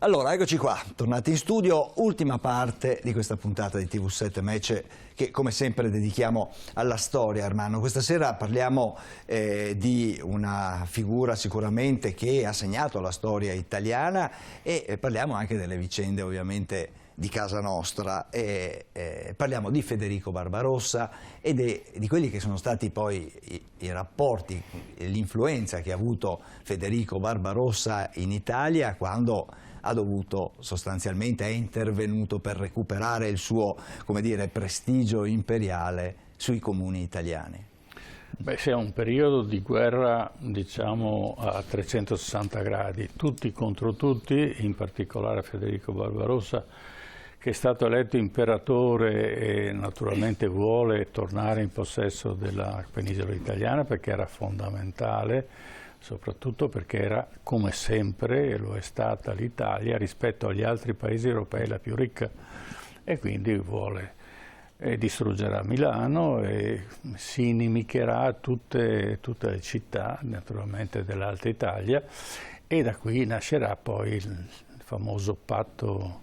Allora, eccoci qua, tornati in studio, ultima parte di questa puntata di TV7 Match che come sempre dedichiamo alla storia, Ermanno. Questa sera parliamo di una figura sicuramente che ha segnato la storia italiana e parliamo anche delle vicende ovviamente di casa nostra. Parliamo di Federico Barbarossa e di quelli che sono stati poi i rapporti, l'influenza che ha avuto Federico Barbarossa in Italia quando ha dovuto sostanzialmente, è intervenuto per recuperare il suo, come dire, prestigio imperiale sui comuni italiani. Beh, sì, è un periodo di guerra, diciamo, a 360 gradi, tutti contro tutti, in particolare Federico Barbarossa, che è stato eletto imperatore e naturalmente vuole tornare in possesso della penisola italiana perché era fondamentale, soprattutto perché era, come sempre, e lo è stata l'Italia, rispetto agli altri paesi europei la più ricca, e quindi vuole distruggerà Milano e si inimicherà tutte le città, naturalmente, dell'Alta Italia, e da qui nascerà poi il famoso patto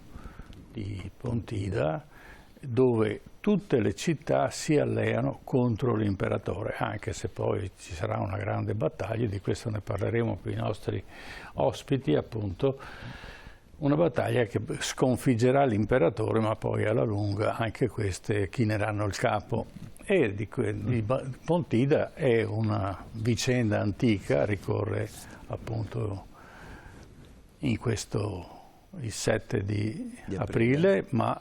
di Pontida, dove tutte le città si alleano contro l'imperatore, anche se poi ci sarà una grande battaglia, di questo ne parleremo con i nostri ospiti, appunto, una battaglia che sconfiggerà l'imperatore, ma poi alla lunga anche queste chineranno il capo. E di Pontida è una vicenda antica, ricorre appunto in questo il 7 di aprile, ma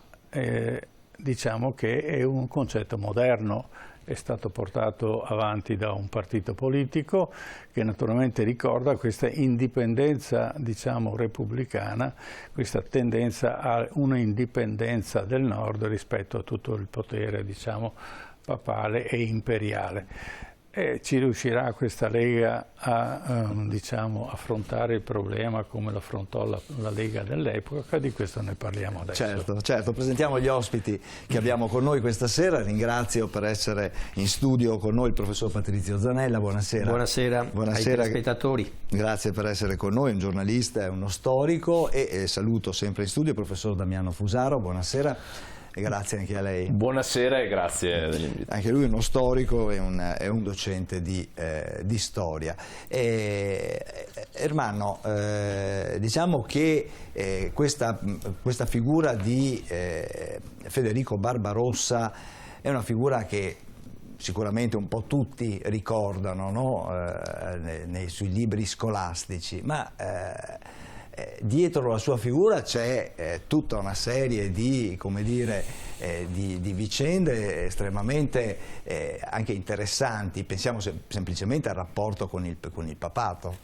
diciamo che è un concetto moderno, è stato portato avanti da un partito politico che naturalmente ricorda questa indipendenza, diciamo, repubblicana, questa tendenza a una indipendenza del nord rispetto a tutto il potere, diciamo, papale e imperiale. E ci riuscirà questa Lega a diciamo, affrontare il problema come lo affrontò la Lega dell'epoca? Di questo ne parliamo adesso. Certo, presentiamo gli ospiti che abbiamo con noi questa sera. Ringrazio per essere in studio con noi il professor Patrizio Zanella. Buonasera. Buonasera ai telespettatori. Grazie per essere con noi, un giornalista e uno storico, e saluto sempre in studio il professor Damiano Fusaro. Buonasera. E grazie anche a lei. Buonasera e grazie dell'invito. Anche lui è uno storico e un docente di storia. Ermanno, diciamo che questa figura di Federico Barbarossa è una figura che sicuramente un po' tutti ricordano, no? Sui libri scolastici, ma dietro la sua figura c'è tutta una serie di, come dire, di vicende estremamente anche interessanti. Pensiamo semplicemente al rapporto con il papato.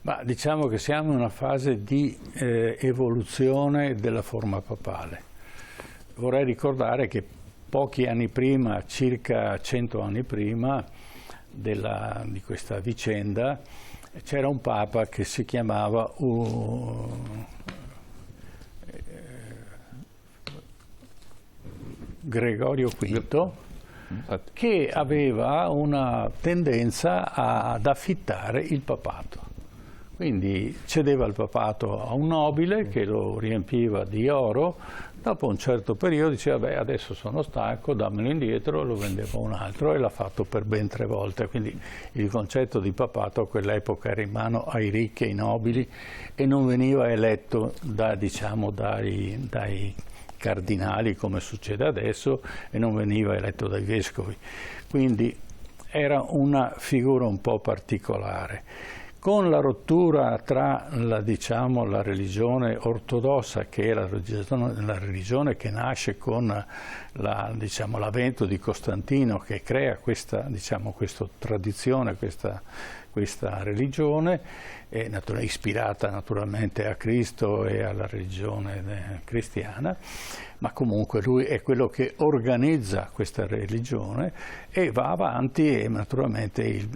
Ma diciamo che siamo in una fase di evoluzione della forma papale. Vorrei ricordare che pochi anni prima, circa 100 anni prima di questa vicenda, c'era un papa che si chiamava Gregorio V, che aveva una tendenza ad affittare il papato. Quindi cedeva il papato a un nobile che lo riempiva di oro. Dopo un certo periodo diceva: beh, adesso sono stanco, dammelo indietro, lo vendeva a un altro, e l'ha fatto per ben 3 volte. Quindi il concetto di papato a quell'epoca era in mano ai ricchi e ai nobili e non veniva eletto diciamo, dai cardinali come succede adesso, e non veniva eletto dai vescovi. Quindi era una figura un po' particolare. Con la rottura tra diciamo, la religione ortodossa, che è la religione che nasce con diciamo, l'avvento di Costantino, che crea questa tradizione, questa religione, ispirata naturalmente a Cristo e alla religione cristiana, ma comunque lui è quello che organizza questa religione e va avanti, e naturalmente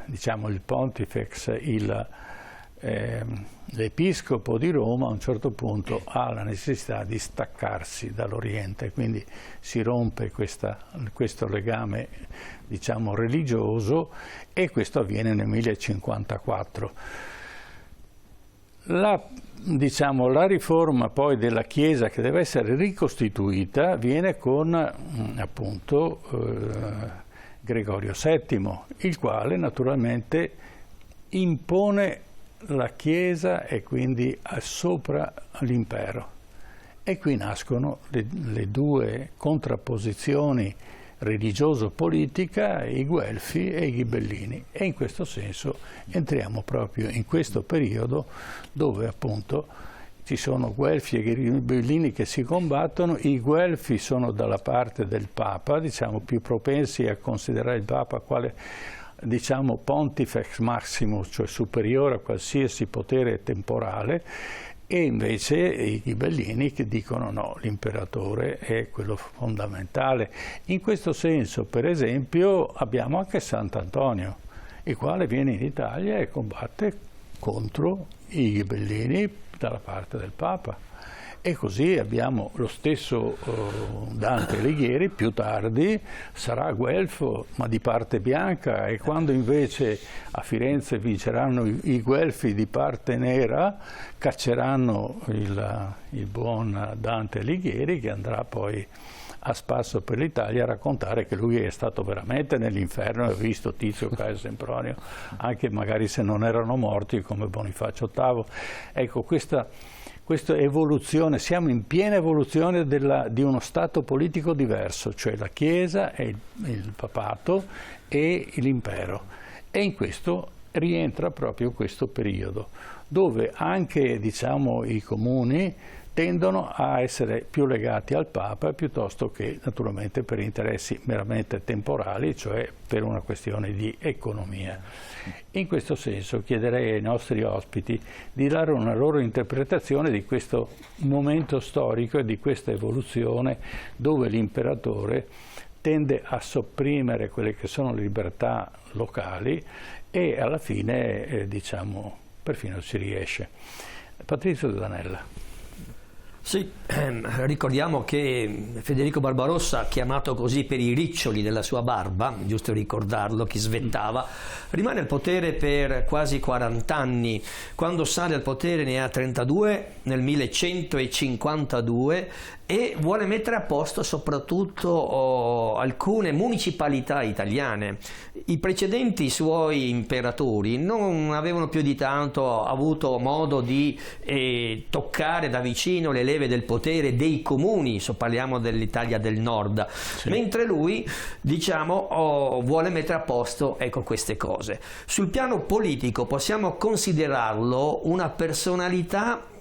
diciamo, il pontifex, l'episcopo di Roma a un certo punto ha la necessità di staccarsi dall'Oriente, quindi si rompe questo legame, diciamo, religioso, e questo avviene nel 1054. Diciamo, la riforma poi della Chiesa, che deve essere ricostituita, viene con appunto Gregorio VII, il quale naturalmente impone la Chiesa e quindi sopra l'impero. E qui nascono le due contrapposizioni religioso-politica, i Guelfi e i Ghibellini, e in questo senso entriamo proprio in questo periodo dove appunto ci sono Guelfi e Ghibellini che si combattono. I Guelfi sono dalla parte del Papa, diciamo più propensi a considerare il Papa quale, diciamo, pontifex maximus, cioè superiore a qualsiasi potere temporale, e invece i Ghibellini che dicono no, l'imperatore è quello fondamentale. In questo senso, per esempio, abbiamo anche Sant'Antonio, il quale viene in Italia e combatte contro i Ghibellini dalla parte del Papa. E così abbiamo lo stesso Dante Alighieri, più tardi sarà guelfo, ma di parte bianca, e quando invece a Firenze vinceranno i Guelfi di parte nera, cacceranno il buon Dante Alighieri, che andrà poi a spasso per l'Italia a raccontare che lui è stato veramente nell'inferno e ha visto Tizio, Caio, Sempronio, anche magari se non erano morti come Bonifacio VIII. Ecco, questa evoluzione, siamo in piena evoluzione di uno stato politico diverso, cioè la Chiesa e il Papato e l'impero. E in questo rientra proprio questo periodo, dove anche, diciamo, i comuni tendono a essere più legati al Papa piuttosto che naturalmente per interessi meramente temporali, cioè per una questione di economia. In questo senso chiederei ai nostri ospiti di dare una loro interpretazione di questo momento storico e di questa evoluzione dove l'imperatore tende a sopprimere quelle che sono le libertà locali e alla fine, diciamo, perfino ci riesce. Patrizio Zanella. Sì, ricordiamo che Federico Barbarossa, chiamato così per i riccioli della sua barba, giusto ricordarlo, che svettava, rimane al potere per quasi 40 anni. Quando sale al potere ne ha 32 nel 1152 e vuole mettere a posto soprattutto alcune municipalità italiane. I precedenti suoi imperatori non avevano più di tanto avuto modo di toccare da vicino le leve del potere dei comuni, parliamo dell'Italia del Nord, sì. Mentre lui, diciamo, vuole mettere a posto, ecco, queste cose. Sul piano politico possiamo considerarlo una personalità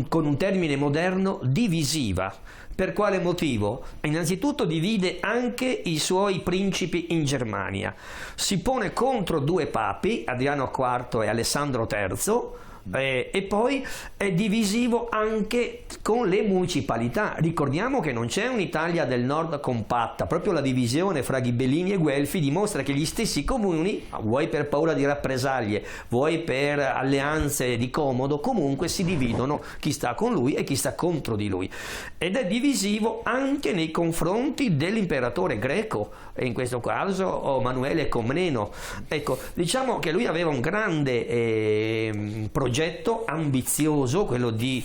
con un termine moderno, divisiva. Per quale motivo? Innanzitutto divide anche i suoi principi in Germania. Si pone contro due papi, Adriano IV e Alessandro III, e poi è divisivo anche con le municipalità. Ricordiamo che non c'è un'Italia del Nord compatta, proprio la divisione fra Ghibellini e Guelfi dimostra che gli stessi comuni, vuoi per paura di rappresaglie, vuoi per alleanze di comodo, comunque si dividono chi sta con lui e chi sta contro di lui, ed è divisivo anche nei confronti dell'imperatore greco, e in questo caso Manuele Comneno. Ecco, diciamo che lui aveva un grande progetto ambizioso, quello di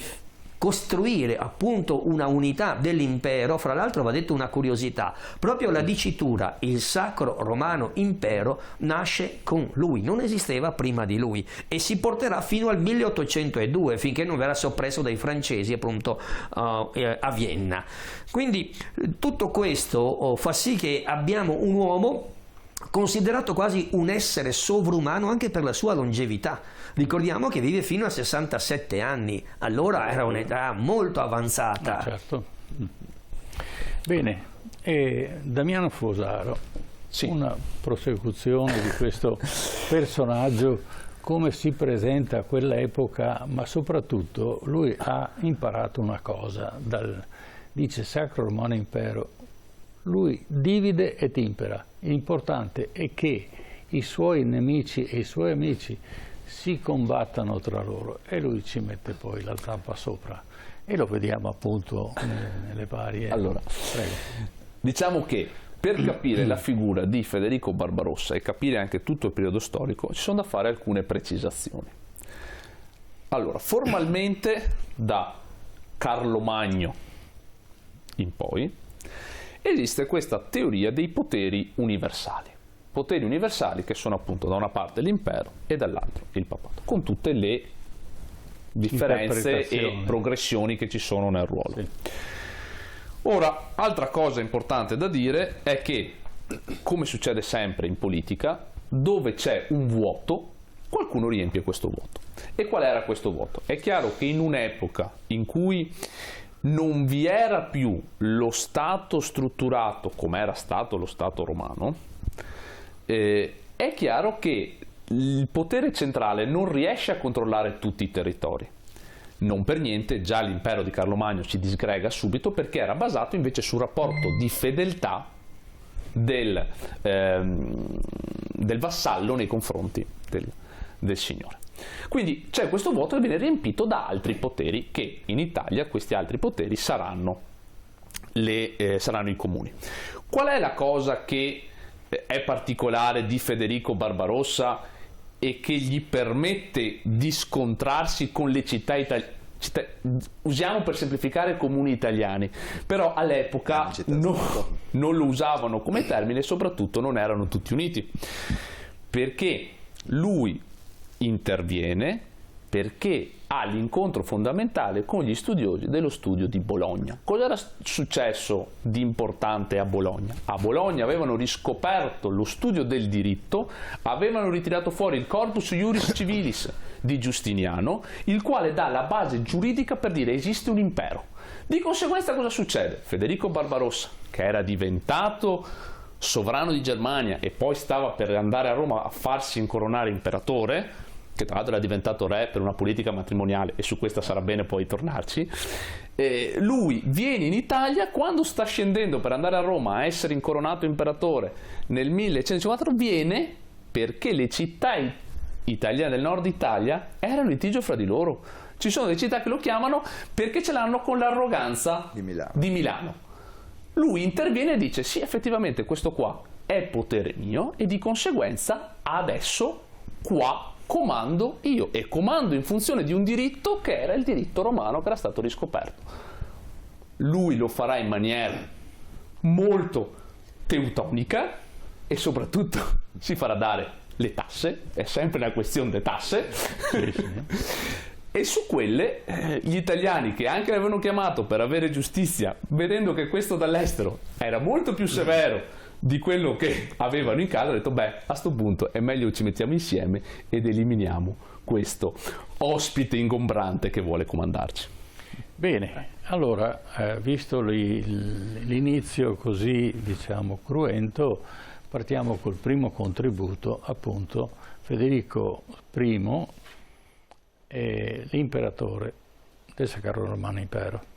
costruire appunto una unità dell'impero. Fra l'altro va detto una curiosità, proprio la dicitura il Sacro Romano Impero nasce con lui, non esisteva prima di lui e si porterà fino al 1802 finché non verrà soppresso dai francesi appunto a Vienna. Quindi tutto questo fa sì che abbiamo un uomo considerato quasi un essere sovrumano anche per la sua longevità. Ricordiamo che vive fino a 67 anni, allora era un'età molto avanzata. Certo. Bene, Damiano Fosaro, sì. Una prosecuzione di questo personaggio, come si presenta a quell'epoca, ma soprattutto lui ha imparato una cosa, dice Sacro Romano Impero, lui divide et impera. L'importante è che i suoi nemici e i suoi amici si combattano tra loro e lui ci mette poi la zampa sopra e lo vediamo appunto nelle varie... Allora, prego. Diciamo che per capire la figura di Federico Barbarossa e capire anche tutto il periodo storico ci sono da fare alcune precisazioni. Allora, formalmente da Carlo Magno in poi esiste questa teoria dei poteri universali. Poteri universali che sono appunto da una parte l'impero e dall'altro il papato, con tutte le differenze e progressioni che ci sono nel ruolo. Sì. Ora, altra cosa importante da dire è che, come succede sempre in politica, dove c'è un vuoto, qualcuno riempie questo vuoto. E qual era questo vuoto? È chiaro che in un'epoca in cui non vi era più lo Stato strutturato come era stato lo Stato romano, è chiaro che il potere centrale non riesce a controllare tutti i territori. Non per niente già l'impero di Carlo Magno ci disgrega subito, perché era basato invece sul rapporto di fedeltà del vassallo nei confronti del signore. Quindi c'è questo vuoto che viene riempito da altri poteri, che in Italia questi altri poteri saranno i comuni. Qual è la cosa che è particolare di Federico Barbarossa e che gli permette di scontrarsi con le città italiane? Usiamo per semplificare comuni italiani, però all'epoca non lo usavano come termine e soprattutto non erano tutti uniti, perché lui interviene perché ha l'incontro fondamentale con gli studiosi dello studio di Bologna. Cosa era successo di importante a Bologna? A Bologna avevano riscoperto lo studio del diritto, avevano ritirato fuori il Corpus Iuris Civilis di Giustiniano, il quale dà la base giuridica per dire esiste un impero. Di conseguenza cosa succede? Federico Barbarossa, che era diventato sovrano di Germania e poi stava per andare a Roma a farsi incoronare imperatore, che tra l'altro era diventato re per una politica matrimoniale, e su questa sarà bene poi tornarci, lui viene in Italia quando sta scendendo per andare a Roma a essere incoronato imperatore nel 1154, viene perché le città italiane del nord Italia erano in litigio fra di loro. Ci sono delle città che lo chiamano perché ce l'hanno con l'arroganza di Milano. Lui interviene e dice sì, effettivamente questo qua è potere mio e di conseguenza adesso qua comando io, e comando in funzione di un diritto che era il diritto romano che era stato riscoperto. Lui lo farà in maniera molto teutonica e soprattutto si farà dare le tasse, è sempre una questione di tasse, e su quelle gli italiani, che anche l'avevano chiamato per avere giustizia, vedendo che questo dall'estero era molto più severo di quello che avevano in casa, ha detto beh, a sto punto è meglio che ci mettiamo insieme ed eliminiamo questo ospite ingombrante che vuole comandarci. Bene, allora, visto l'inizio così, diciamo, cruento, partiamo col primo contributo, appunto, Federico I, l'imperatore del Sacro Romano Impero.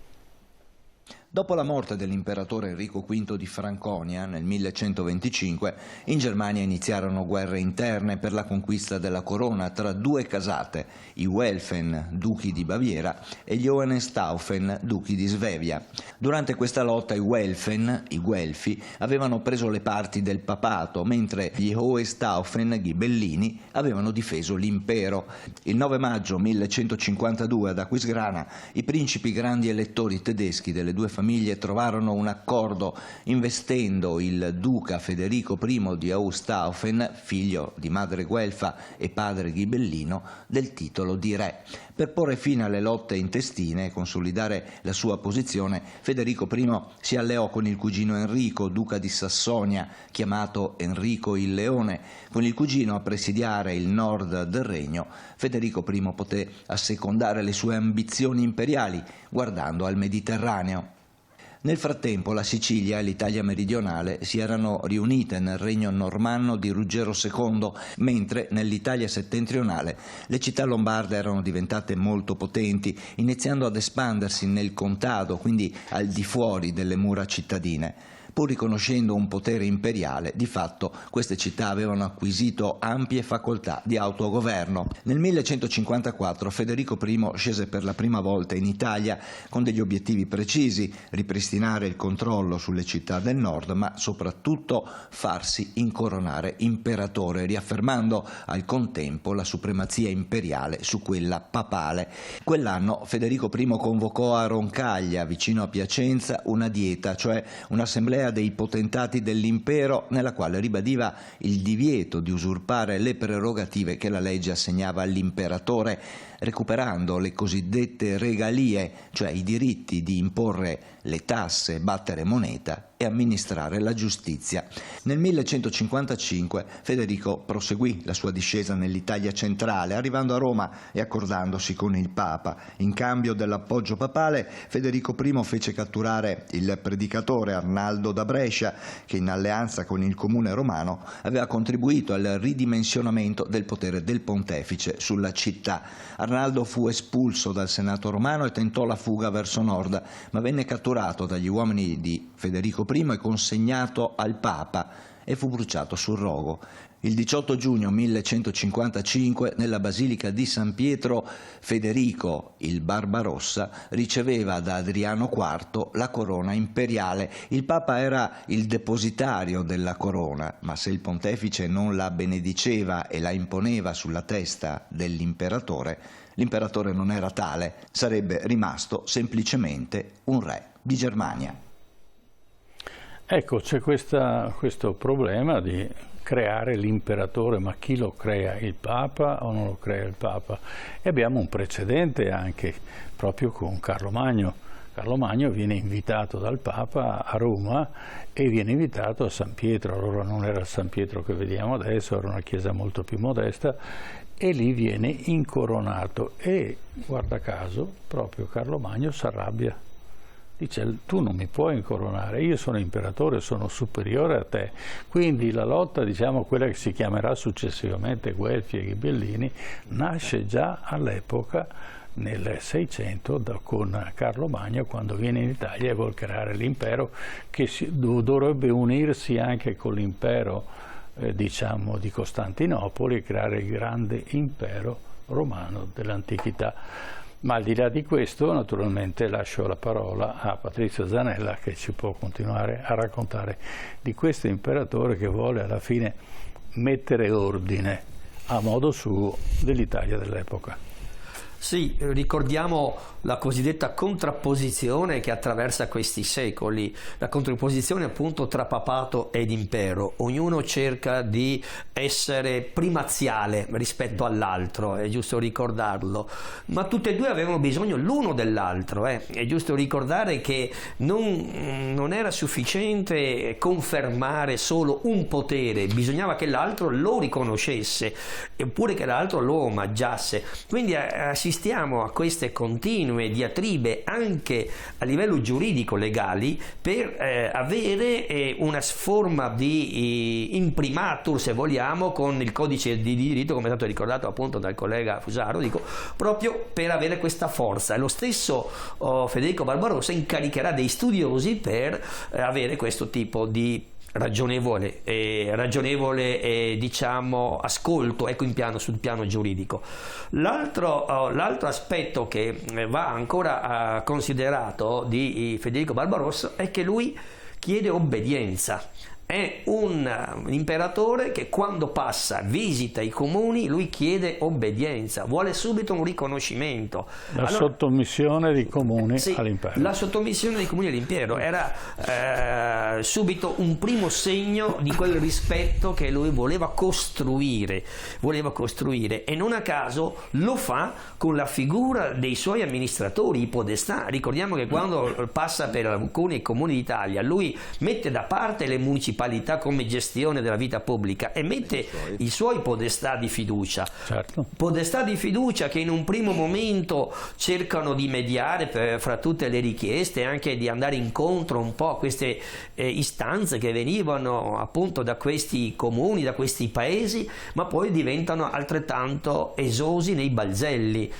Dopo la morte dell'imperatore Enrico V di Franconia nel 1125, in Germania iniziarono guerre interne per la conquista della corona tra due casate, i Welfen, duchi di Baviera, e gli Hohenstaufen, duchi di Svevia. Durante questa lotta i Welfen, i Guelfi, avevano preso le parti del papato, mentre gli Hohenstaufen, ghibellini, avevano difeso l'impero. Il 9 maggio 1152 ad Aquisgrana i principi grandi elettori tedeschi delle due famiglie trovarono un accordo investendo il duca Federico I di Hohenstaufen, figlio di madre guelfa e padre ghibellino, del titolo di re. Per porre fine alle lotte intestine e consolidare la sua posizione, Federico I si alleò con il cugino Enrico, duca di Sassonia, chiamato Enrico il Leone. Con il cugino a presidiare il nord del regno, Federico I poté assecondare le sue ambizioni imperiali guardando al Mediterraneo. Nel frattempo la Sicilia e l'Italia meridionale si erano riunite nel regno normanno di Ruggero II, mentre nell'Italia settentrionale le città lombarde erano diventate molto potenti, iniziando ad espandersi nel contado, quindi al di fuori delle mura cittadine. Pur riconoscendo un potere imperiale, di fatto queste città avevano acquisito ampie facoltà di autogoverno. Nel 1154 Federico I scese per la prima volta in Italia con degli obiettivi precisi: ripristinare il controllo sulle città del nord, ma soprattutto farsi incoronare imperatore, riaffermando al contempo la supremazia imperiale su quella papale. Quell'anno Federico I convocò a Roncaglia, vicino a Piacenza, una dieta, cioè un'assemblea dei potentati dell'impero, nella quale ribadiva il divieto di usurpare le prerogative che la legge assegnava all'imperatore, recuperando le cosiddette regalie, cioè i diritti di imporre le tasse, battere moneta e amministrare la giustizia. Nel 1155 Federico proseguì la sua discesa nell'Italia centrale, arrivando a Roma e accordandosi con il Papa. In cambio dell'appoggio papale, Federico I fece catturare il predicatore Arnaldo da Brescia, che in alleanza con il comune romano aveva contribuito al ridimensionamento del potere del pontefice sulla città. Arnaldo fu espulso dal Senato romano e tentò la fuga verso nord, ma venne catturato dagli uomini di Federico I e consegnato al Papa e fu bruciato sul rogo. Il 18 giugno 1155, nella Basilica di San Pietro, Federico il Barbarossa riceveva da Adriano IV la corona imperiale. Il Papa era il depositario della corona, ma se il pontefice non la benediceva e la imponeva sulla testa dell'imperatore, l'imperatore non era tale, sarebbe rimasto semplicemente un re di Germania. Ecco, c'è questo problema di creare l'imperatore, ma chi lo crea? Il Papa o non lo crea il Papa? E abbiamo un precedente anche proprio con Carlo Magno. Carlo Magno viene invitato dal Papa a Roma e viene invitato a San Pietro. Allora non era il San Pietro che vediamo adesso, era una chiesa molto più modesta, e lì viene incoronato e, guarda caso, proprio Carlo Magno si arrabbia. Dice: tu non mi puoi incoronare, io sono imperatore, sono superiore a te. Quindi la lotta, diciamo, quella che si chiamerà successivamente Guelfi e Ghibellini, nasce già all'epoca, nel 600, con Carlo Magno, quando viene in Italia e vuol creare l'impero, che dovrebbe unirsi anche con l'impero diciamo di Costantinopoli e creare il grande impero romano dell'antichità. Ma al di là di questo, naturalmente lascio la parola a Patrizio Zanella, che ci può continuare a raccontare di questo imperatore che vuole alla fine mettere ordine a modo suo dell'Italia dell'epoca. Sì, ricordiamo la cosiddetta contrapposizione che attraversa questi secoli, la contrapposizione appunto tra papato ed impero. Ognuno cerca di essere primaziale rispetto all'altro, è giusto ricordarlo, ma tutti e due avevano bisogno l'uno dell'altro. È giusto ricordare che non era sufficiente confermare solo un potere, bisognava che l'altro lo riconoscesse, eppure che l'altro lo omaggiasse. Quindi assistiamo a queste continue diatribe anche a livello giuridico legali per avere una forma di imprimatur, se vogliamo, con il codice di diritto, come è stato ricordato appunto dal collega Fusaro, proprio per avere questa forza. E lo stesso Federico Barbarossa incaricherà dei studiosi per avere questo tipo di ragionevole diciamo ascolto, ecco, sul piano giuridico. L'altro aspetto che va ancora considerato di Federico Barbarossa è che lui chiede obbedienza. È un imperatore che quando passa, visita i comuni, lui chiede obbedienza, vuole subito un riconoscimento. Sottomissione dei comuni all'impero. La sottomissione dei comuni all'impero era subito un primo segno di quel rispetto che lui voleva costruire, e non a caso lo fa con la figura dei suoi amministratori, i podestà. Ricordiamo che quando passa per alcuni comuni d'Italia, lui mette da parte le municipalità come gestione della vita pubblica e mette i suoi podestà di fiducia. Certo. Podestà di fiducia che in un primo momento cercano di mediare fra tutte le richieste, anche di andare incontro un po' a queste istanze che venivano appunto da questi comuni, da questi paesi, ma poi diventano altrettanto esosi nei balzelli.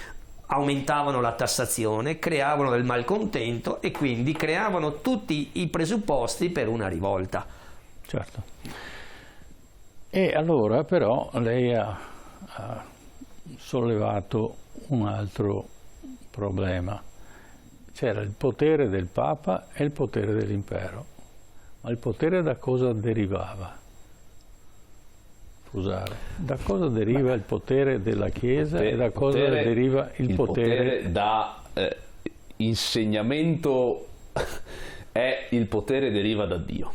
aumentavano la tassazione, creavano del malcontento e quindi creavano tutti i presupposti per una rivolta. Certo. E allora però lei ha sollevato un altro problema. C'era il potere del Papa e il potere dell'impero. Ma il potere da cosa derivava? Scusate, da cosa deriva il potere della Chiesa e da cosa deriva il potere da insegnamento è il potere deriva da Dio.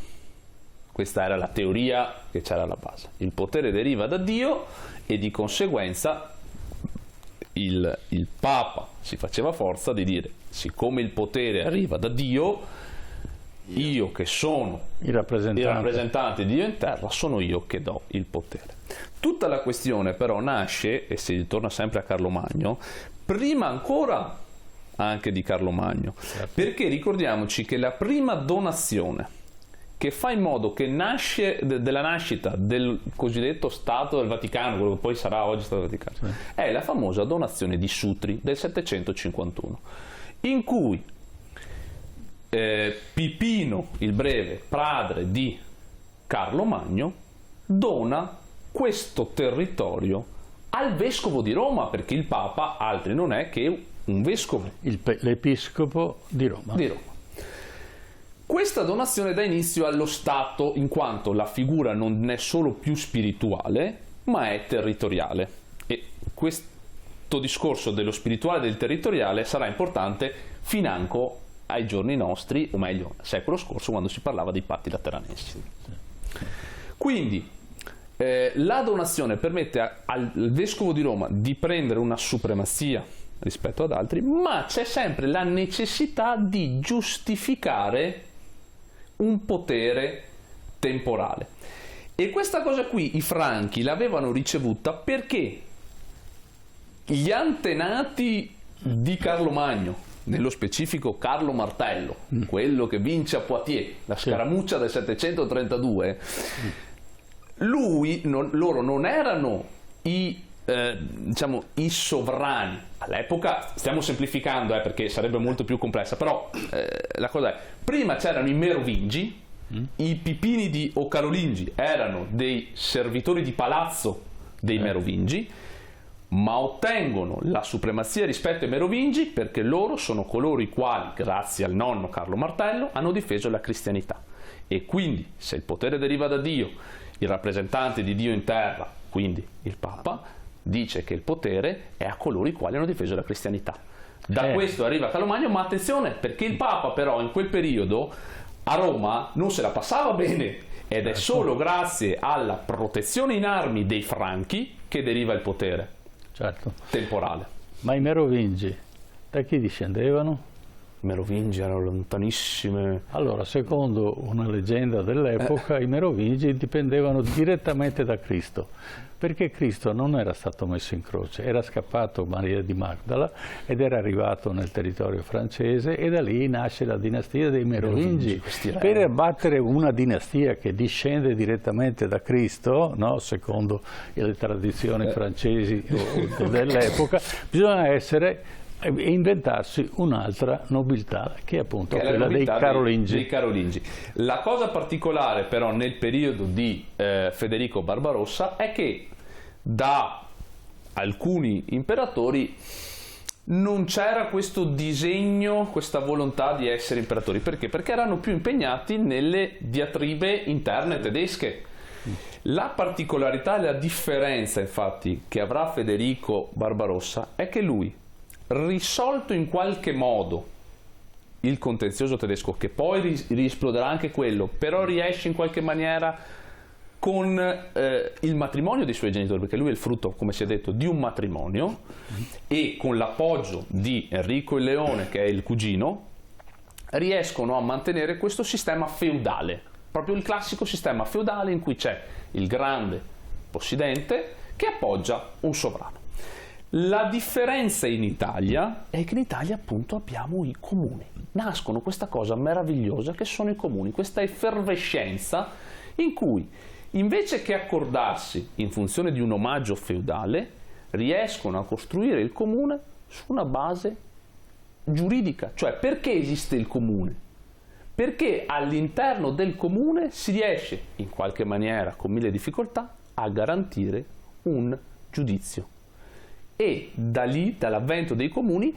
Questa era la teoria che c'era alla base. Il potere deriva da Dio e di conseguenza il Papa si faceva forza di dire: siccome il potere arriva da Dio, io che sono il rappresentante di Dio in terra, sono io che do il potere. Tutta la questione però nasce, e si ritorna sempre a Carlo Magno, prima ancora anche di Carlo Magno, perché ricordiamoci che la prima donazione che fa in modo che nasce della nascita del cosiddetto Stato del Vaticano, quello che poi sarà oggi Stato del Vaticano, è la famosa donazione di Sutri del 751, in cui Pipino il Breve, padre di Carlo Magno, dona questo territorio al vescovo di Roma, perché il Papa altri non è che un vescovo, l'episcopo di Roma. Questa donazione dà inizio allo Stato, in quanto la figura non è solo più spirituale, ma è territoriale. E questo discorso dello spirituale e del territoriale sarà importante financo ai giorni nostri, o meglio, al secolo scorso, quando si parlava dei patti lateranensi. Quindi la donazione permette al vescovo di Roma di prendere una supremazia rispetto ad altri, ma c'è sempre la necessità di giustificare un potere temporale. E questa cosa qui i Franchi l'avevano ricevuta perché gli antenati di Carlo Magno, nello specifico Carlo Martello, quello che vince a Poitiers, la scaramuccia del 732, loro non erano i sovrani. All'epoca, stiamo semplificando perché sarebbe molto più complessa, però la cosa è, prima c'erano i Merovingi, i Pipini o Carolingi erano dei servitori di palazzo dei Merovingi, ma ottengono la supremazia rispetto ai Merovingi perché loro sono coloro i quali, grazie al nonno Carlo Martello, hanno difeso la cristianità. E quindi, se il potere deriva da Dio, il rappresentante di Dio in terra, quindi il Papa, dice che il potere è a coloro i quali hanno difeso la cristianità. Da questo arriva Carlo Magno, ma attenzione, perché il Papa però in quel periodo a Roma non se la passava bene, ed è solo grazie alla protezione in armi dei Franchi che deriva il potere temporale. Ma i Merovingi da chi discendevano? I Merovingi erano lontanissime. Allora, secondo una leggenda dell'epoca, i Merovingi dipendevano direttamente da Cristo, perché Cristo non era stato messo in croce, era scappato Maria di Magdala ed era arrivato nel territorio francese, e da lì nasce la dinastia dei Merovingi. Per abbattere una dinastia che discende direttamente da Cristo, no, secondo le tradizioni francesi dell'epoca, bisogna inventarsi un'altra nobiltà, che è appunto quella dei Carolingi. La cosa particolare però nel periodo di Federico Barbarossa è che da alcuni imperatori non c'era questo disegno, questa volontà di essere imperatori. Perché? Perché erano più impegnati nelle diatribe interne tedesche. La particolarità e la differenza, infatti, che avrà Federico Barbarossa è che lui, risolto in qualche modo il contenzioso tedesco, che poi riesploderà anche quello, però riesce in qualche maniera con il matrimonio dei suoi genitori, perché lui è il frutto, come si è detto, di un matrimonio, e con l'appoggio di Enrico il Leone, che è il cugino, riescono a mantenere questo sistema feudale, proprio il classico sistema feudale in cui c'è il grande possidente che appoggia un sovrano. La differenza in Italia è che in Italia appunto abbiamo i comuni. Nascono questa cosa meravigliosa che sono i comuni, questa effervescenza in cui invece che accordarsi in funzione di un omaggio feudale, riescono a costruire il comune su una base giuridica, cioè perché esiste il comune? Perché all'interno del comune si riesce, in qualche maniera, con mille difficoltà, a garantire un giudizio. E da lì, dall'avvento dei comuni,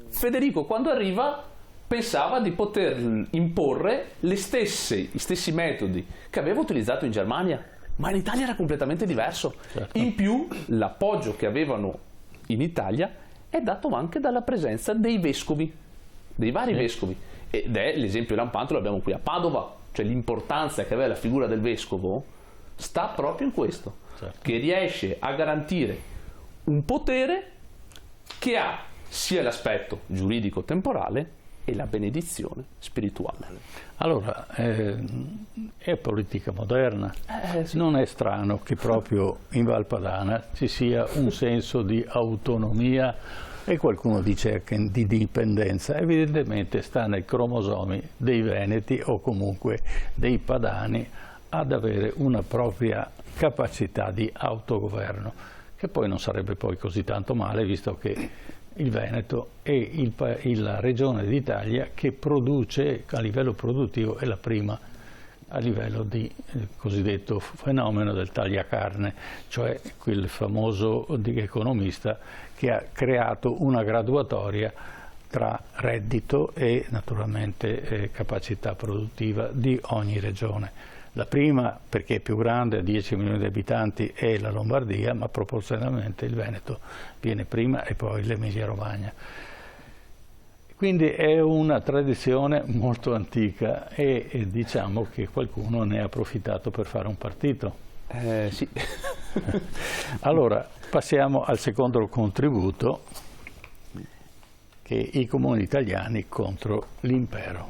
Federico, quando arriva, pensava di poter imporre gli stessi metodi che aveva utilizzato in Germania, ma in Italia era completamente diverso. Certo. In più, l'appoggio che avevano in Italia è dato anche dalla presenza dei vescovi, dei vari vescovi. Ed è l'esempio lampante, lo abbiamo qui a Padova, cioè l'importanza che aveva la figura del vescovo sta proprio in questo, certo, che riesce a garantire un potere che ha sia l'aspetto giuridico-temporale e la benedizione spirituale. Allora, è politica moderna. Sì. Non è strano che proprio in Val Padana ci sia un senso di autonomia e qualcuno dice anche di dipendenza. Evidentemente sta nei cromosomi dei veneti o comunque dei padani ad avere una propria capacità di autogoverno, che poi non sarebbe poi così tanto male, visto che il Veneto è la regione d'Italia che produce a livello produttivo, è la prima a livello di cosiddetto fenomeno del tagliacarne, cioè quel famoso economista che ha creato una graduatoria tra reddito e naturalmente capacità produttiva di ogni regione. La prima, perché è più grande, 10 milioni di abitanti, è la Lombardia, ma proporzionalmente il Veneto viene prima e poi l'Emilia Romagna. Quindi è una tradizione molto antica e diciamo che qualcuno ne ha approfittato per fare un partito. Sì. Allora, passiamo al secondo contributo, che è i comuni italiani contro l'impero.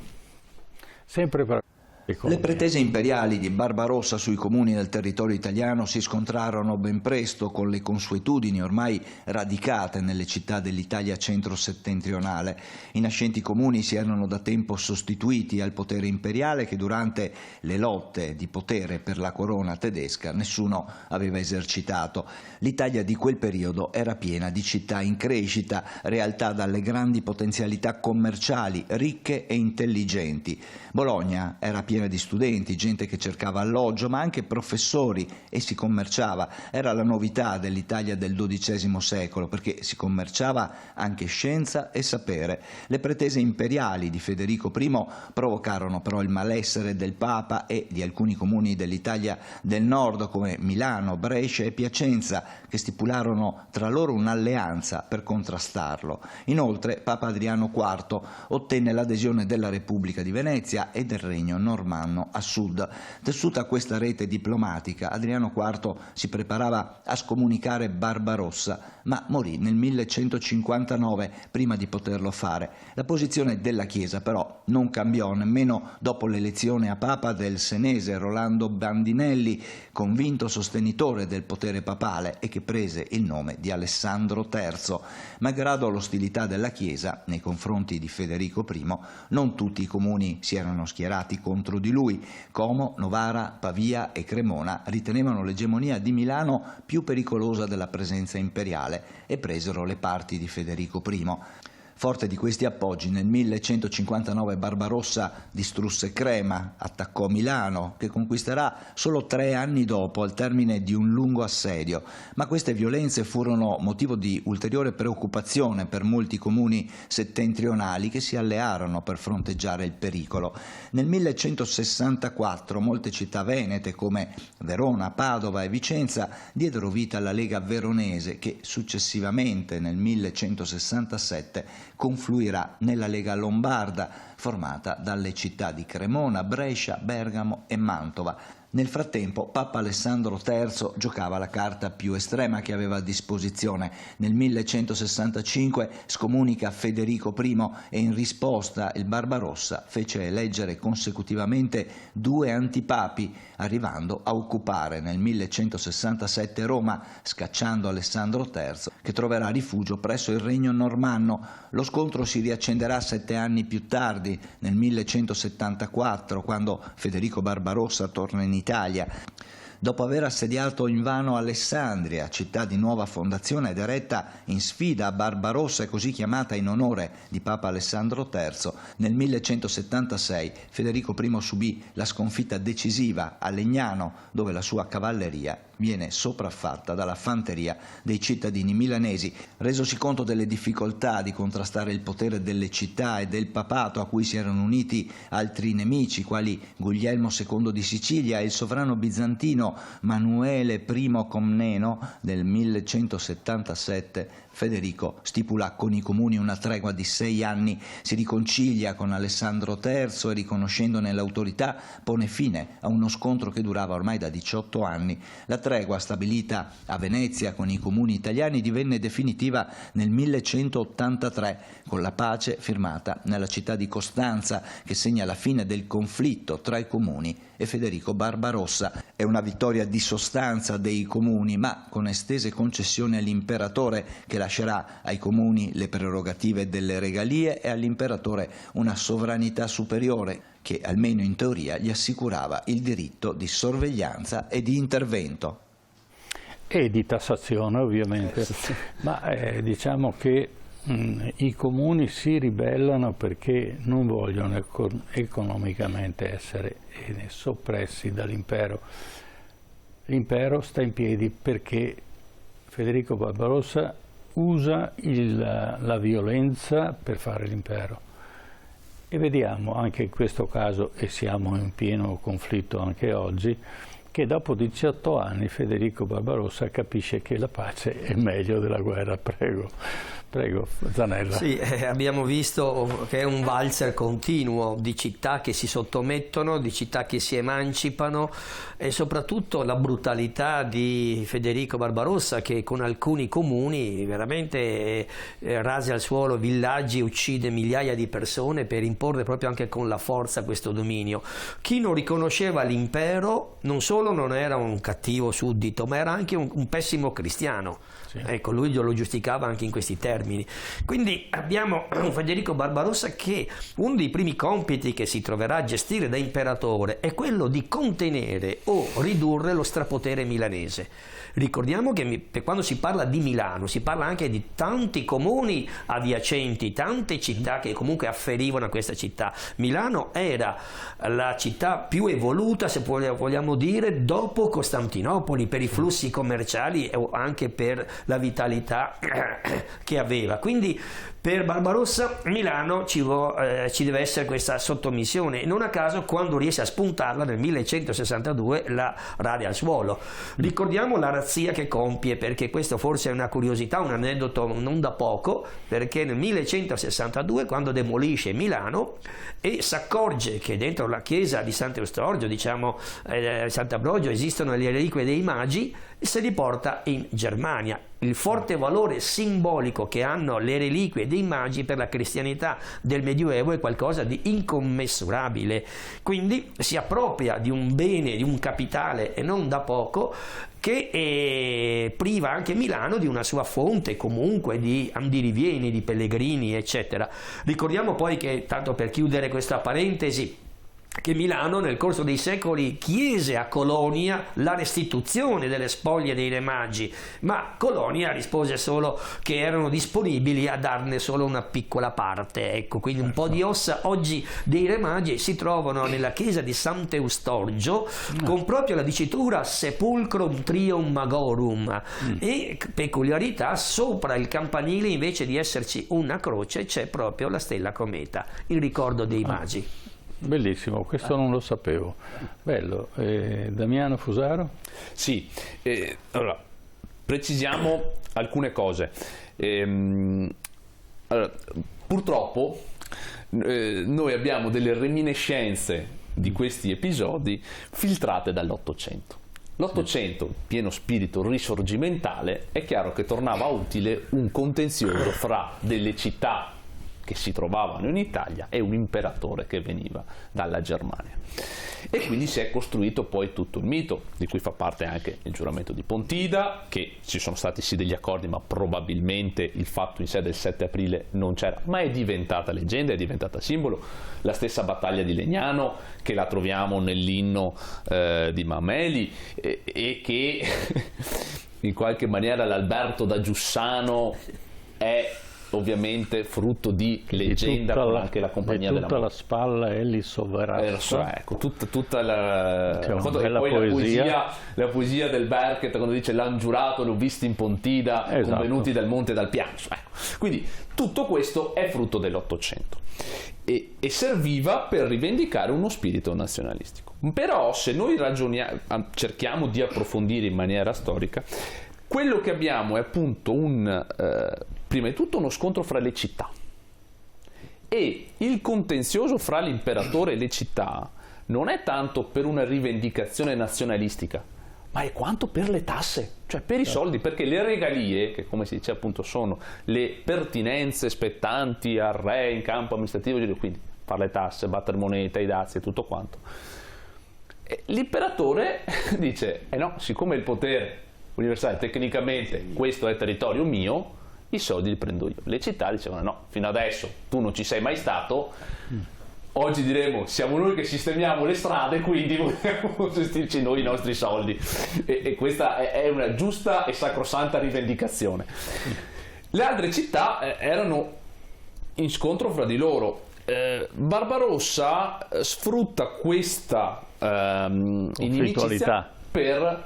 Sempre per Le pretese imperiali di Barbarossa sui comuni del territorio italiano si scontrarono ben presto con le consuetudini ormai radicate nelle città dell'Italia centro-settentrionale. I nascenti comuni si erano da tempo sostituiti al potere imperiale che durante le lotte di potere per la corona tedesca nessuno aveva esercitato. L'Italia di quel periodo era piena di città in crescita, realtà dalle grandi potenzialità commerciali, ricche e intelligenti. Bologna era piena di studenti, gente che cercava alloggio, ma anche professori, e si commerciava. Era la novità dell'Italia del XII secolo, perché si commerciava anche scienza e sapere. Le pretese imperiali di Federico I provocarono però il malessere del Papa e di alcuni comuni dell'Italia del Nord come Milano, Brescia e Piacenza, che stipularono tra loro un'alleanza per contrastarlo. Inoltre Papa Adriano IV ottenne l'adesione della Repubblica di Venezia e del Regno Normanno a sud. Tessuta questa rete diplomatica, Adriano IV si preparava a scomunicare Barbarossa, ma morì nel 1159 prima di poterlo fare. La posizione della Chiesa però non cambiò nemmeno dopo l'elezione a Papa del senese Rolando Bandinelli, convinto sostenitore del potere papale e che prese il nome di Alessandro III. Malgrado l'ostilità della Chiesa nei confronti di Federico I, non tutti i comuni si erano schierati contro di lui. Como, Novara, Pavia e Cremona ritenevano l'egemonia di Milano più pericolosa della presenza imperiale e presero le parti di Federico I. Forte di questi appoggi, nel 1159 Barbarossa distrusse Crema, attaccò Milano, che conquisterà solo 3 anni dopo, al termine di un lungo assedio. Ma queste violenze furono motivo di ulteriore preoccupazione per molti comuni settentrionali che si allearono per fronteggiare il pericolo. Nel 1164 molte città venete, come Verona, Padova e Vicenza, diedero vita alla Lega Veronese, che successivamente, nel 1167, confluirà nella Lega Lombarda, formata dalle città di Cremona, Brescia, Bergamo e Mantova. Nel frattempo Papa Alessandro III giocava la carta più estrema che aveva a disposizione. Nel 1165 scomunica Federico I e in risposta il Barbarossa fece eleggere consecutivamente 2 antipapi, arrivando a occupare nel 1167 Roma, scacciando Alessandro III, che troverà rifugio presso il Regno Normanno. Lo scontro si riaccenderà 7 anni più tardi, nel 1174, quando Federico Barbarossa torna in Italia. Dopo aver assediato invano Alessandria, città di nuova fondazione ed eretta in sfida a Barbarossa, così chiamata in onore di Papa Alessandro III, nel 1176 Federico I subì la sconfitta decisiva a Legnano, dove la sua cavalleria viene sopraffatta dalla fanteria dei cittadini milanesi. Resosi conto delle difficoltà di contrastare il potere delle città e del papato, a cui si erano uniti altri nemici quali Guglielmo II di Sicilia e il sovrano bizantino Manuele I Comneno, nel 1177 Federico stipula con i comuni una tregua di 6 anni, si riconcilia con Alessandro III e, riconoscendone l'autorità, pone fine a uno scontro che durava ormai da 18 anni. La tregua, stabilita a Venezia con i comuni italiani, divenne definitiva nel 1183 con la pace firmata nella città di Costanza, che segna la fine del conflitto tra i comuni e Federico Barbarossa. È una vittoria di sostanza dei comuni, ma con estese concessioni all'imperatore, che lascerà ai comuni le prerogative delle regalie e all'imperatore una sovranità superiore che, almeno in teoria, gli assicurava il diritto di sorveglianza e di intervento. E di tassazione, ovviamente. Ma diciamo che i comuni si ribellano perché non vogliono economicamente essere soppressi dall'impero. L'impero sta in piedi perché Federico Barbarossa usa la violenza per fare l'impero. E vediamo anche in questo caso, e siamo in pieno conflitto anche oggi, che dopo 18 anni Federico Barbarossa capisce che la pace è meglio della guerra. Prego, Zanella. Sì, abbiamo visto che è un valzer continuo di città che si sottomettono, di città che si emancipano, e soprattutto la brutalità di Federico Barbarossa, che con alcuni comuni veramente rase al suolo villaggi, uccide migliaia di persone per imporre proprio anche con la forza questo dominio. Chi non riconosceva l'impero non solo non era un cattivo suddito, ma era anche un pessimo cristiano. Sì. Ecco, lui lo giustificava anche in questi termini. Quindi abbiamo Federico Barbarossa che uno dei primi compiti che si troverà a gestire da imperatore è quello di contenere o ridurre lo strapotere milanese. Ricordiamo che quando si parla di Milano si parla anche di tanti comuni adiacenti, tante città che comunque afferivano a questa città. Milano era la città più evoluta, se vogliamo dire, dopo Costantinopoli, per i flussi commerciali o anche per la vitalità che aveva. Quindi per Barbarossa Milano ci deve essere questa sottomissione. Non a caso, quando riesce a spuntarla nel 1162, la rade al suolo. Ricordiamo la razzia che compie, perché questo forse è una curiosità, un aneddoto non da poco, perché nel 1162, quando demolisce Milano e si accorge che dentro la chiesa di Sant'Eustorgio, Sant'Ambrogio, esistono le reliquie dei magi, se li porta in Germania. Il forte valore simbolico che hanno le reliquie dei magi per la cristianità del Medioevo è qualcosa di incommensurabile. Quindi si appropria di un bene, di un capitale, e non da poco, che priva anche Milano di una sua fonte comunque di andirivieni, di pellegrini, eccetera. Ricordiamo poi che, tanto per chiudere questa parentesi, che Milano nel corso dei secoli chiese a Colonia la restituzione delle spoglie dei Re Magi, ma Colonia rispose solo che erano disponibili a darne solo una piccola parte. Ecco, quindi un po' di ossa oggi dei Re Magi si trovano nella chiesa di Sant'Eustorgio, con proprio la dicitura Sepulcrum Trium Magorum, e peculiarità: sopra il campanile, invece di esserci una croce, c'è proprio la stella cometa, in ricordo dei Magi. Bellissimo, questo non lo sapevo. Bello. Damiano Fusaro? Sì, allora, precisiamo alcune cose. Allora, purtroppo noi abbiamo delle reminiscenze di questi episodi filtrate dall'Ottocento. L'Ottocento, pieno spirito risorgimentale, è chiaro che tornava utile un contenzioso fra delle città che si trovavano in Italia e un imperatore che veniva dalla Germania. E quindi si è costruito poi tutto il mito, di cui fa parte anche il giuramento di Pontida, che ci sono stati sì degli accordi, ma probabilmente il fatto in sé del 7 aprile non c'era, ma è diventata leggenda, è diventata simbolo. La stessa battaglia di Legnano, che la troviamo nell'inno di Mameli, e che in qualche maniera l'Alberto da Giussano è ovviamente frutto di leggenda, con anche la compagnia della tutta la spalla Elli Soverassa, ecco, tutta la, bella poesia. La poesia del Berket, quando dice l'han giurato, l'ho visto in Pontida, esatto, convenuti dal monte dal Pianzo, ecco. Quindi tutto questo è frutto dell'Ottocento e serviva per rivendicare uno spirito nazionalistico. Però se noi cerchiamo di approfondire in maniera storica, quello che abbiamo è appunto prima di tutto uno scontro fra le città, e il contenzioso fra l'imperatore e le città non è tanto per una rivendicazione nazionalistica, ma è quanto per le tasse, cioè per i soldi, perché le regalie, che come si dice appunto sono le pertinenze spettanti al re in campo amministrativo, quindi fare le tasse, battere moneta, i dazi e tutto quanto, l'imperatore dice no, siccome il potere universale tecnicamente questo è territorio mio, i soldi li prendo io. Le città dicevano no, fino adesso tu non ci sei mai stato, oggi diremo siamo noi che sistemiamo le strade, quindi vogliamo gestirci noi i nostri soldi, e questa è una giusta e sacrosanta rivendicazione. Le altre città erano in scontro fra di loro. Barbarossa sfrutta questa inimicizia per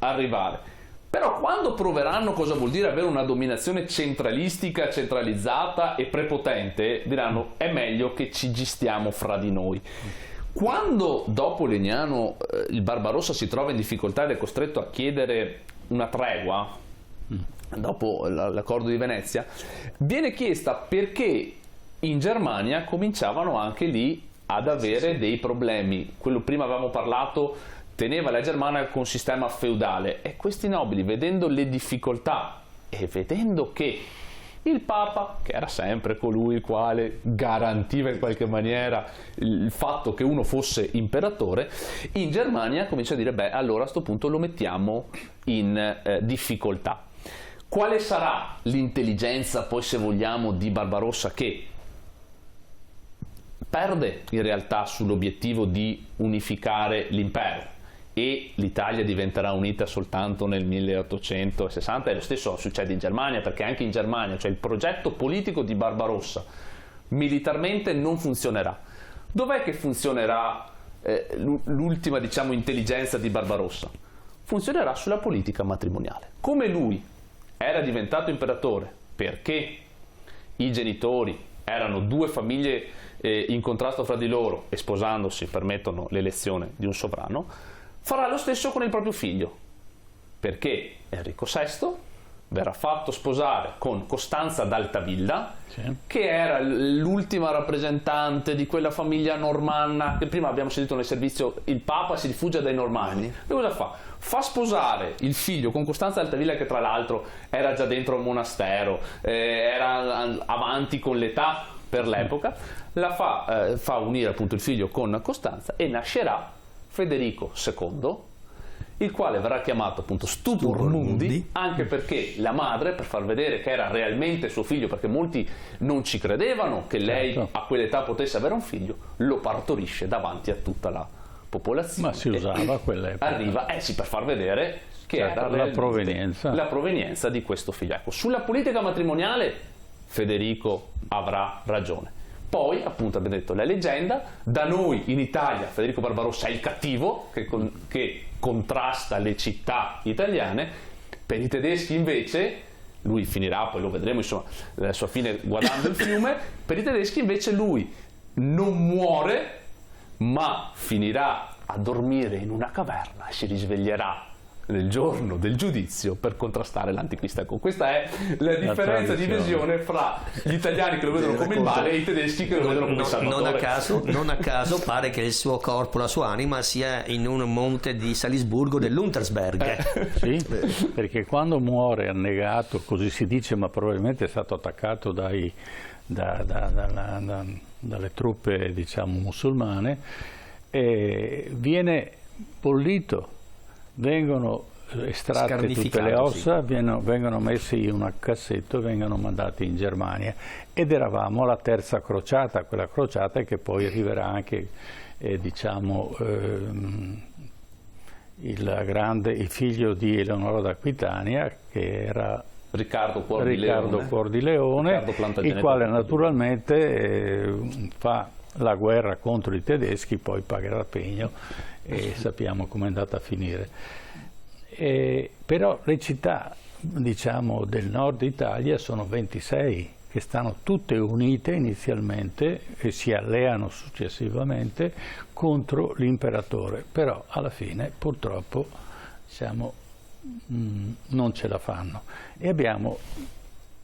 arrivare. Però quando proveranno cosa vuol dire avere una dominazione centralistica, centralizzata e prepotente, diranno è meglio che ci gestiamo fra di noi. Quando dopo Legnano il Barbarossa si trova in difficoltà ed è costretto a chiedere una tregua, dopo l'accordo di Venezia, viene chiesta perché in Germania cominciavano anche lì ad avere dei problemi. Quello prima avevamo parlato, teneva la Germania con sistema feudale, e questi nobili, vedendo le difficoltà e vedendo che il Papa, che era sempre colui il quale garantiva in qualche maniera il fatto che uno fosse imperatore, in Germania comincia a dire beh, allora a questo punto lo mettiamo in difficoltà. Quale sarà l'intelligenza poi, se vogliamo, di Barbarossa, che perde in realtà sull'obiettivo di unificare l'impero, e l'Italia diventerà unita soltanto nel 1860, e lo stesso succede in Germania, perché anche in Germania, cioè il progetto politico di Barbarossa militarmente non funzionerà. Dov'è che funzionerà l'ultima, diciamo, intelligenza di Barbarossa? Funzionerà sulla politica matrimoniale. Come lui era diventato imperatore perché i genitori erano due famiglie in contrasto fra di loro e sposandosi permettono l'elezione di un sovrano, farà lo stesso con il proprio figlio, perché Enrico VI verrà fatto sposare con Costanza d'Altavilla, sì, che era l'ultima rappresentante di quella famiglia normanna che prima abbiamo sentito nel servizio. Il Papa si rifugia dai normanni, e cosa fa? Fa sposare il figlio con Costanza d'Altavilla, che tra l'altro era già dentro un monastero, era avanti con l'età per l'epoca, fa unire appunto il figlio con Costanza, e nascerà Federico II, il quale verrà chiamato appunto Stupor Mundi, anche perché la madre, per far vedere che era realmente suo figlio, perché molti non ci credevano che lei a quell'età potesse avere un figlio, lo partorisce davanti a tutta la popolazione. Ma si usava a quell'epoca. Arriva, sì, per far vedere che era la provenienza di questo figlio. Ecco, sulla politica matrimoniale Federico avrà ragione. Poi, appunto, abbiamo detto la leggenda, da noi in Italia Federico Barbarossa è il cattivo che contrasta le città italiane. Per i tedeschi invece, lui finirà, poi lo vedremo, insomma, la sua fine guardando il fiume, per i tedeschi invece lui non muore, ma finirà a dormire in una caverna e si risveglierà nel giorno del giudizio per contrastare l'anticrista. Questa è la differenza di visione fra gli italiani che lo vedono come il male e i tedeschi che lo vedono come il salvatore. Non a caso pare che il suo corpo, la sua anima sia in un monte di Salisburgo dell'Untersberg. Sì, perché quando muore annegato, così si dice, ma probabilmente è stato attaccato dalle truppe, diciamo, musulmane, viene bollito, vengono estratte tutte le ossa, vengono messi in un cassetto e vengono mandati in Germania, ed eravamo alla terza crociata, quella crociata che poi arriverà anche diciamo, il figlio di Eleonora d'Aquitania, che era Riccardo Cuor di Leone, il quale naturalmente fa la guerra contro i tedeschi, poi pagherà il pegno e sappiamo come è andata a finire. Però le città, diciamo, del nord Italia sono 26, che stanno tutte unite inizialmente e si alleano successivamente contro l'imperatore, però alla fine purtroppo, diciamo, non ce la fanno. E abbiamo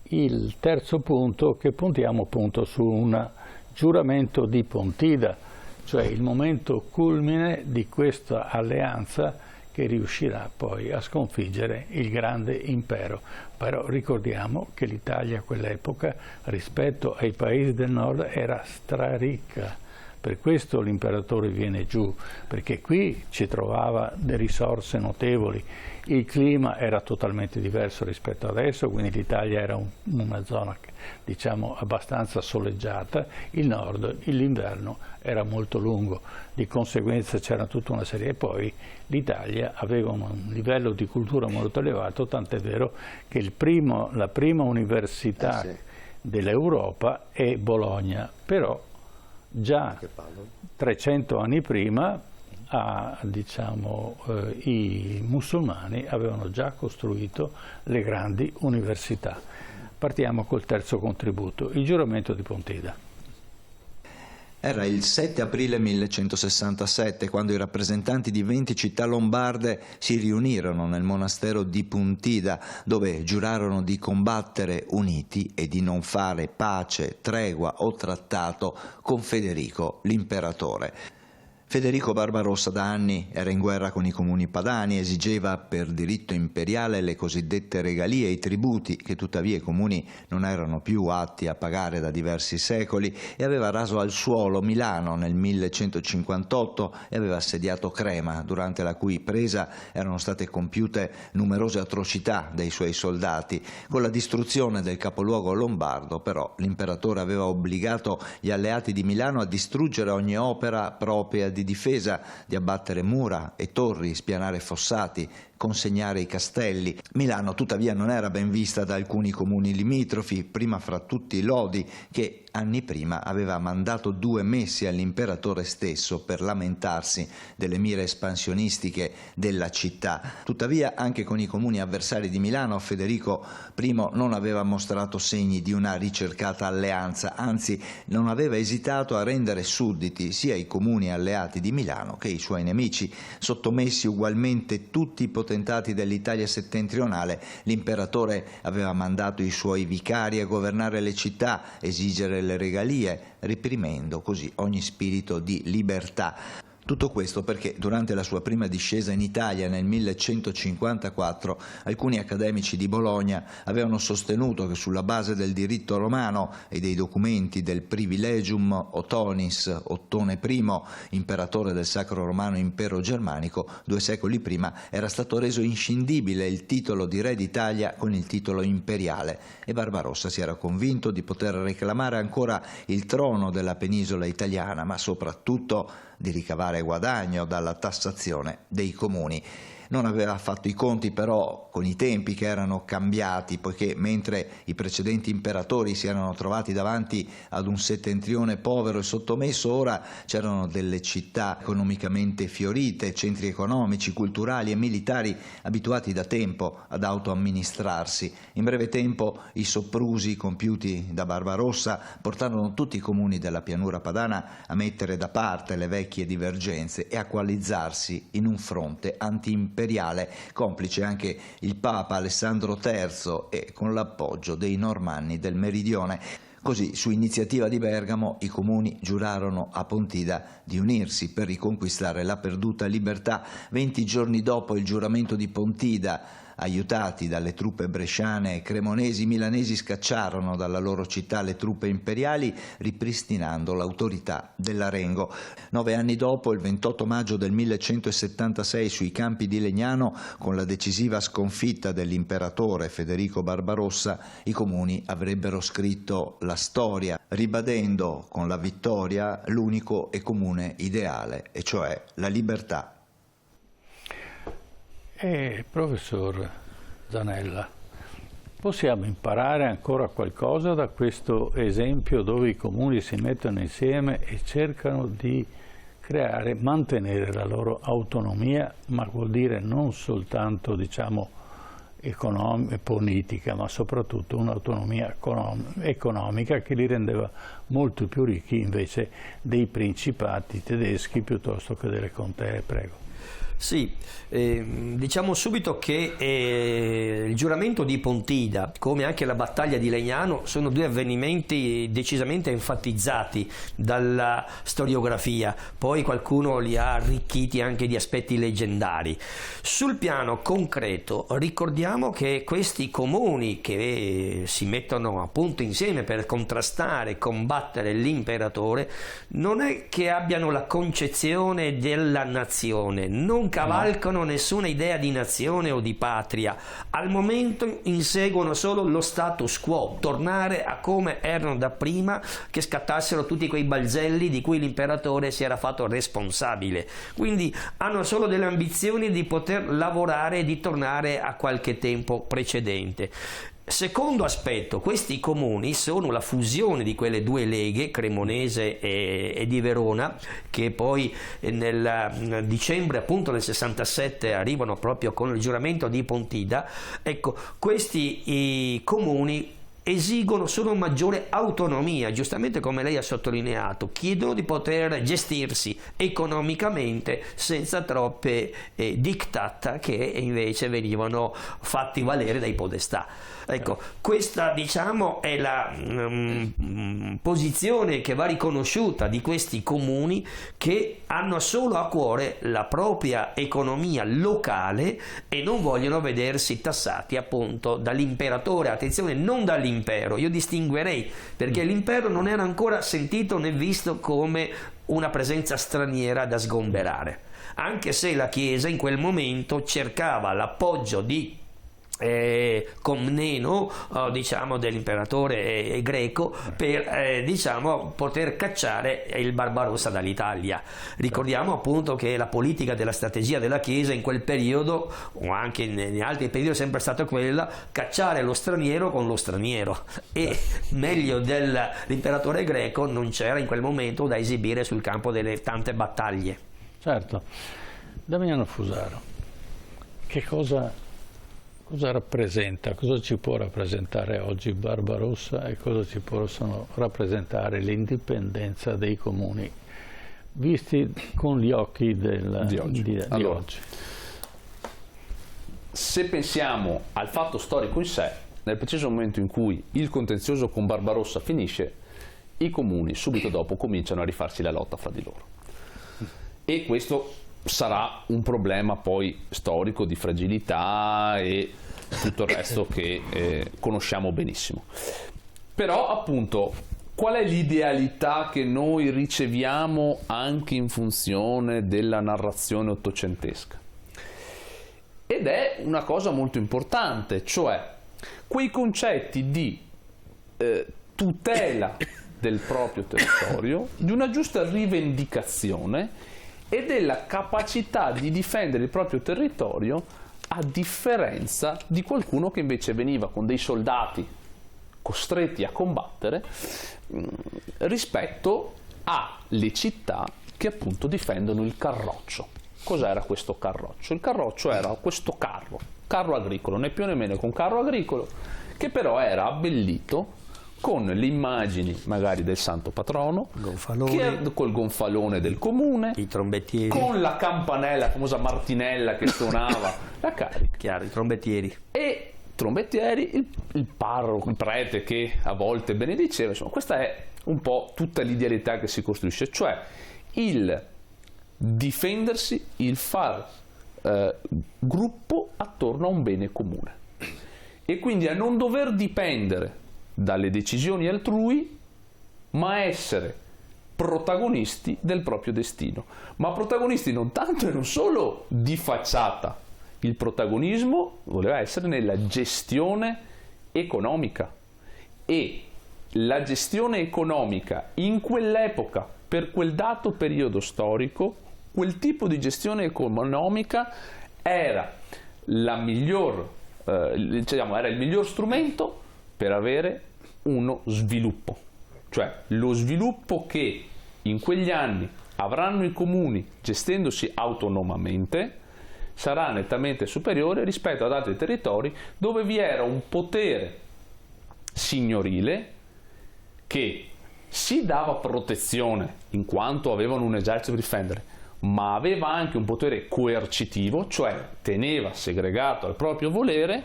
il terzo punto, che puntiamo appunto su un giuramento di Pontida, cioè il momento culmine di questa alleanza che riuscirà poi a sconfiggere il grande impero. Però ricordiamo che l'Italia a quell'epoca, rispetto ai paesi del nord, era straricca. Per questo l'imperatore viene giù, perché qui ci trovava delle risorse notevoli, il clima era totalmente diverso rispetto adesso, quindi l'Italia era una zona, diciamo, abbastanza soleggiata, il nord, l'inverno era molto lungo, di conseguenza c'era tutta una serie, e poi l'Italia aveva un livello di cultura molto elevato, tant'è vero che la prima università dell'Europa è Bologna, però già 300 anni prima diciamo, i musulmani avevano già costruito le grandi università. Partiamo col terzo contributo, il giuramento di Pontida. Era il 7 aprile 1167 quando i rappresentanti di 20 città lombarde si riunirono nel monastero di Pontida, dove giurarono di combattere uniti e di non fare pace, tregua o trattato con Federico l'imperatore. Federico Barbarossa da anni era in guerra con i comuni padani, esigeva per diritto imperiale le cosiddette regalie, i tributi che tuttavia i comuni non erano più atti a pagare da diversi secoli, e aveva raso al suolo Milano nel 1158 e aveva assediato Crema, durante la cui presa erano state compiute numerose atrocità dei suoi soldati. Con la distruzione del capoluogo lombardo, però, l'imperatore aveva obbligato gli alleati di Milano a distruggere ogni opera propria di difesa, di abbattere mura e torri, spianare fossati, consegnare i castelli. Milano tuttavia non era ben vista da alcuni comuni limitrofi, prima fra tutti Lodi, che anni prima aveva mandato 2 messi all'imperatore stesso per lamentarsi delle mire espansionistiche della città. Tuttavia anche con i comuni avversari di Milano Federico I non aveva mostrato segni di una ricercata alleanza, anzi non aveva esitato a rendere sudditi sia i comuni alleati di Milano che i suoi nemici. Sottomessi ugualmente tutti i potentati dell'Italia settentrionale, l'imperatore aveva mandato i suoi vicari a governare le città, esigere le regalie, reprimendo così ogni spirito di libertà. Tutto questo perché durante la sua prima discesa in Italia nel 1154 alcuni accademici di Bologna avevano sostenuto che sulla base del diritto romano e dei documenti del Privilegium Ottonis, Ottone I, imperatore del Sacro Romano Impero Germanico, 2 secoli prima era stato reso inscindibile il titolo di re d'Italia con il titolo imperiale, e Barbarossa si era convinto di poter reclamare ancora il trono della penisola italiana, ma soprattutto di ricavare guadagno dalla tassazione dei comuni. Non aveva fatto i conti però con i tempi che erano cambiati, poiché mentre i precedenti imperatori si erano trovati davanti ad un settentrione povero e sottomesso, ora c'erano delle città economicamente fiorite, centri economici, culturali e militari abituati da tempo ad autoamministrarsi. In breve tempo i soprusi compiuti da Barbarossa portarono tutti i comuni della pianura padana a mettere da parte le vecchie divergenze e a coalizzarsi in un fronte anti-imperiale. imperiale, complice anche il Papa Alessandro III e con l'appoggio dei Normanni del Meridione. Così, su iniziativa di Bergamo, i comuni giurarono a Pontida di unirsi per riconquistare la perduta libertà. 20 giorni dopo il giuramento di Pontida, aiutati dalle truppe bresciane e cremonesi, i milanesi scacciarono dalla loro città le truppe imperiali, ripristinando l'autorità dell'Arengo. 9 anni dopo, il 28 maggio del 1176, sui campi di Legnano, con la decisiva sconfitta dell'imperatore Federico Barbarossa, i comuni avrebbero scritto la storia, ribadendo con la vittoria l'unico e comune ideale, e cioè la libertà. Professor Zanella, possiamo imparare ancora qualcosa da questo esempio dove i comuni si mettono insieme e cercano di mantenere la loro autonomia, ma vuol dire non soltanto, diciamo, politica, ma soprattutto un'autonomia economica che li rendeva molto più ricchi invece dei principati tedeschi piuttosto che delle contee. Prego. Sì, diciamo subito che il giuramento di Pontida, come anche la battaglia di Legnano, sono due avvenimenti decisamente enfatizzati dalla storiografia, poi qualcuno li ha arricchiti anche di aspetti leggendari. Sul piano concreto ricordiamo che questi comuni che si mettono appunto insieme per contrastare e combattere l'imperatore non è che abbiano la concezione della nazione, non cavalcano nessuna idea di nazione o di patria, al momento inseguono solo lo status quo, tornare a come erano da prima che scattassero tutti quei balzelli di cui l'imperatore si era fatto responsabile, quindi hanno solo delle ambizioni di poter lavorare e di tornare a qualche tempo precedente. Secondo aspetto, questi comuni sono la fusione di quelle due leghe, cremonese e di Verona, che poi nel dicembre appunto del 67 arrivano proprio con il giuramento di Pontida. Ecco, questi comuni esigono solo maggiore autonomia, giustamente come lei ha sottolineato, chiedono di poter gestirsi economicamente senza troppe diktat che invece venivano fatti valere dai podestà. Ecco, questa diciamo è la posizione che va riconosciuta di questi comuni che hanno solo a cuore la propria economia locale e non vogliono vedersi tassati appunto dall'imperatore, attenzione, non dall'impero, io distinguerei, perché l'impero non era ancora sentito né visto come una presenza straniera da sgomberare, anche se la Chiesa in quel momento cercava l'appoggio di Comneno, diciamo, dell'imperatore greco per diciamo poter cacciare il Barbarossa dall'Italia. Ricordiamo appunto che la politica della strategia della Chiesa in quel periodo, o anche in altri periodi, è sempre stata quella: cacciare lo straniero con lo straniero, e meglio dell'imperatore greco non c'era in quel momento da esibire sul campo delle tante battaglie. Certo. Damiano Fusaro, che cosa rappresenta, cosa ci può rappresentare oggi Barbarossa e cosa ci possono rappresentare l'indipendenza dei comuni, visti con gli occhi di oggi? Se pensiamo al fatto storico in sé, nel preciso momento in cui il contenzioso con Barbarossa finisce, i comuni subito dopo cominciano a rifarsi la lotta fra di loro. E questo sarà un problema poi storico di fragilità e tutto il resto che conosciamo benissimo. Però appunto, qual è l'idealità che noi riceviamo anche in funzione della narrazione ottocentesca? Ed è una cosa molto importante, cioè quei concetti di tutela del proprio territorio, di una giusta rivendicazione e della capacità di difendere il proprio territorio, a differenza di qualcuno che invece veniva con dei soldati costretti a combattere rispetto alle città che appunto difendono il carroccio. Cos'era questo carroccio? Il carroccio era questo carro agricolo, né più né meno che un carro agricolo, che però era abbellito con le immagini magari del santo patrono, Gonfalone, col gonfalone del comune, i trombettieri, con la campanella, la famosa martinella che suonava la carica. chiaro, i trombettieri. E trombettieri, il parroco, il prete che a volte benediceva, insomma, questa è un po' tutta l'idealità che si costruisce, cioè il difendersi, il far gruppo attorno a un bene comune e quindi a non dover dipendere dalle decisioni altrui, ma essere protagonisti del proprio destino, ma protagonisti non tanto e non solo di facciata. Il protagonismo voleva essere nella gestione economica, e la gestione economica in quell'epoca, per quel dato periodo storico, quel tipo di gestione economica era era il miglior strumento per avere uno sviluppo, cioè lo sviluppo che in quegli anni avranno i comuni gestendosi autonomamente sarà nettamente superiore rispetto ad altri territori dove vi era un potere signorile che si dava protezione in quanto avevano un esercito per difendere, ma aveva anche un potere coercitivo, cioè teneva segregato al proprio volere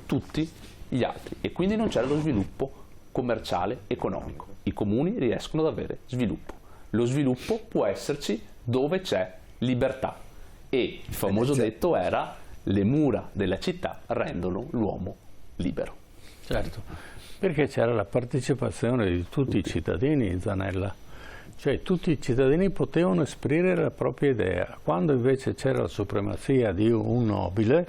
tutti gli altri, e quindi non c'era lo sviluppo commerciale economico. I comuni riescono ad avere sviluppo. Lo sviluppo può esserci dove c'è libertà, e il famoso detto era: le mura della città rendono l'uomo libero. Certo, perché c'era la partecipazione di tutti i cittadini in Zanella, cioè tutti i cittadini potevano esprimere la propria idea. Quando invece c'era la supremazia di un nobile,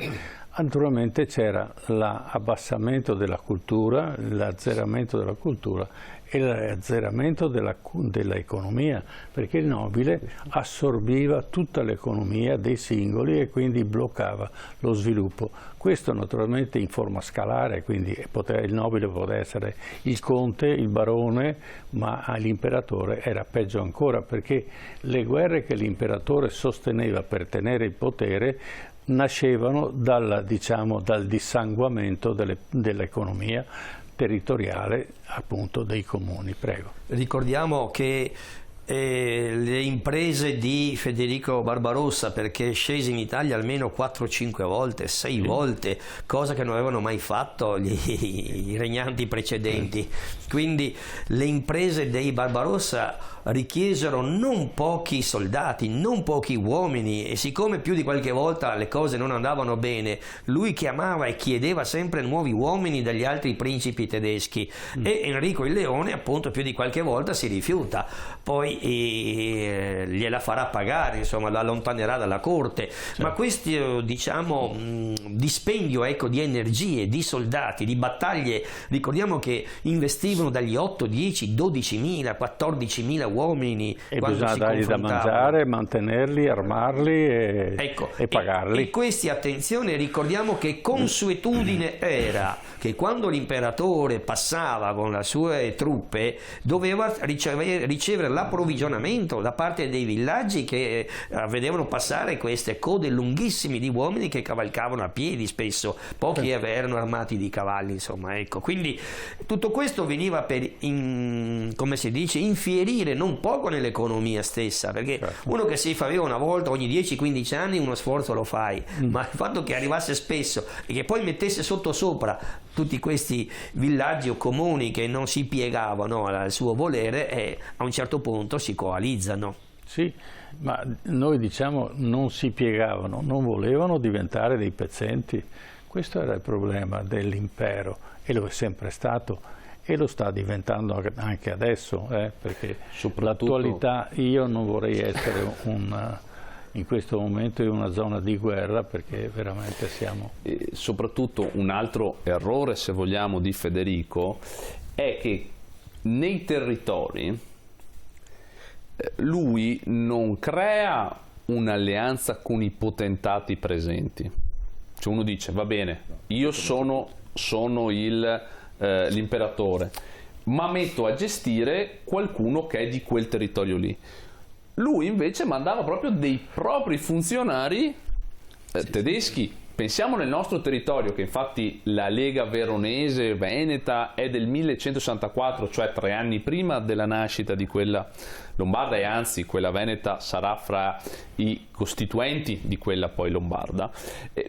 naturalmente c'era l'abbassamento della cultura, l'azzeramento della cultura e l'azzeramento dell'economia, perché il nobile assorbiva tutta l'economia dei singoli e quindi bloccava lo sviluppo. Questo naturalmente in forma scalare, quindi il nobile poteva essere il conte, il barone, ma l'imperatore era peggio ancora, perché le guerre che l'imperatore sosteneva per tenere il potere nascevano dal dissanguamento dell'economia territoriale, appunto, dei comuni. Prego. Ricordiamo che le imprese di Federico Barbarossa, perché scese in Italia almeno 4-5 volte, 6 volte, cosa che non avevano mai fatto i regnanti precedenti. Quindi le imprese dei Barbarossa richiesero non pochi soldati, non pochi uomini, e siccome più di qualche volta le cose non andavano bene, lui chiamava e chiedeva sempre nuovi uomini dagli altri principi tedeschi, e Enrico il Leone appunto più di qualche volta si rifiuta, poi gliela farà pagare, insomma la allontanerà dalla corte. Certo. Ma questo dispendio di energie, di soldati, di battaglie, ricordiamo che investivano dagli 8, 10, 12.000, 14.000 uomini, e bisogna dargli da mangiare, mantenerli, armarli e pagarli. E questi, attenzione, ricordiamo che consuetudine era che quando l'imperatore passava con le sue truppe doveva ricevere l'approvvigionamento da parte dei villaggi che vedevano passare queste code lunghissime di uomini che cavalcavano a piedi spesso, pochi erano armati di cavalli, insomma, ecco. Quindi tutto questo veniva per come si dice, infierire non poco nell'economia stessa, perché uno che si faceva una volta ogni 10-15 anni uno sforzo lo fai, ma il fatto che arrivasse spesso e che poi mettesse sopra tutti questi villaggi o comuni che non si piegavano al suo volere, a un certo punto si coalizzano. Sì, ma noi diciamo non si piegavano, non volevano diventare dei pezzenti. Questo era il problema dell'impero, e lo è sempre stato e lo sta diventando anche adesso, perché l'attualità, io non vorrei essere in questo momento in una zona di guerra, perché veramente siamo... E soprattutto un altro errore, se vogliamo, di Federico è che nei territori lui non crea un'alleanza con i potentati presenti. Cioè uno dice: va bene, io sono l'imperatore, ma metto a gestire qualcuno che è di quel territorio lì. Lui invece mandava proprio dei propri funzionari tedeschi Pensiamo nel nostro territorio, che infatti la Lega Veronese Veneta è del 1164, cioè 3 anni prima della nascita di quella lombarda, e anzi quella veneta sarà fra i costituenti di quella poi lombarda.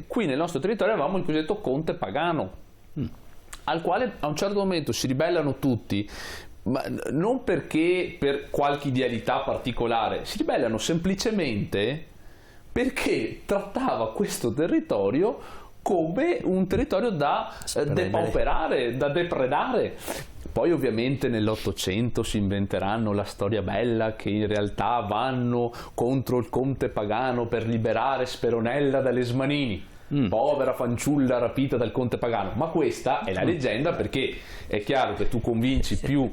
Qui nel nostro territorio avevamo il cosiddetto conte pagano, al quale a un certo momento si ribellano tutti, ma non perché per qualche idealità particolare, si ribellano semplicemente perché trattava questo territorio come un territorio da depauperare, da depredare. Poi ovviamente nell'Ottocento si inventeranno la storia bella che in realtà vanno contro il conte pagano per liberare Speronella dalle Smanini. Povera fanciulla rapita dal conte pagano, ma questa è la leggenda, perché è chiaro che tu convinci più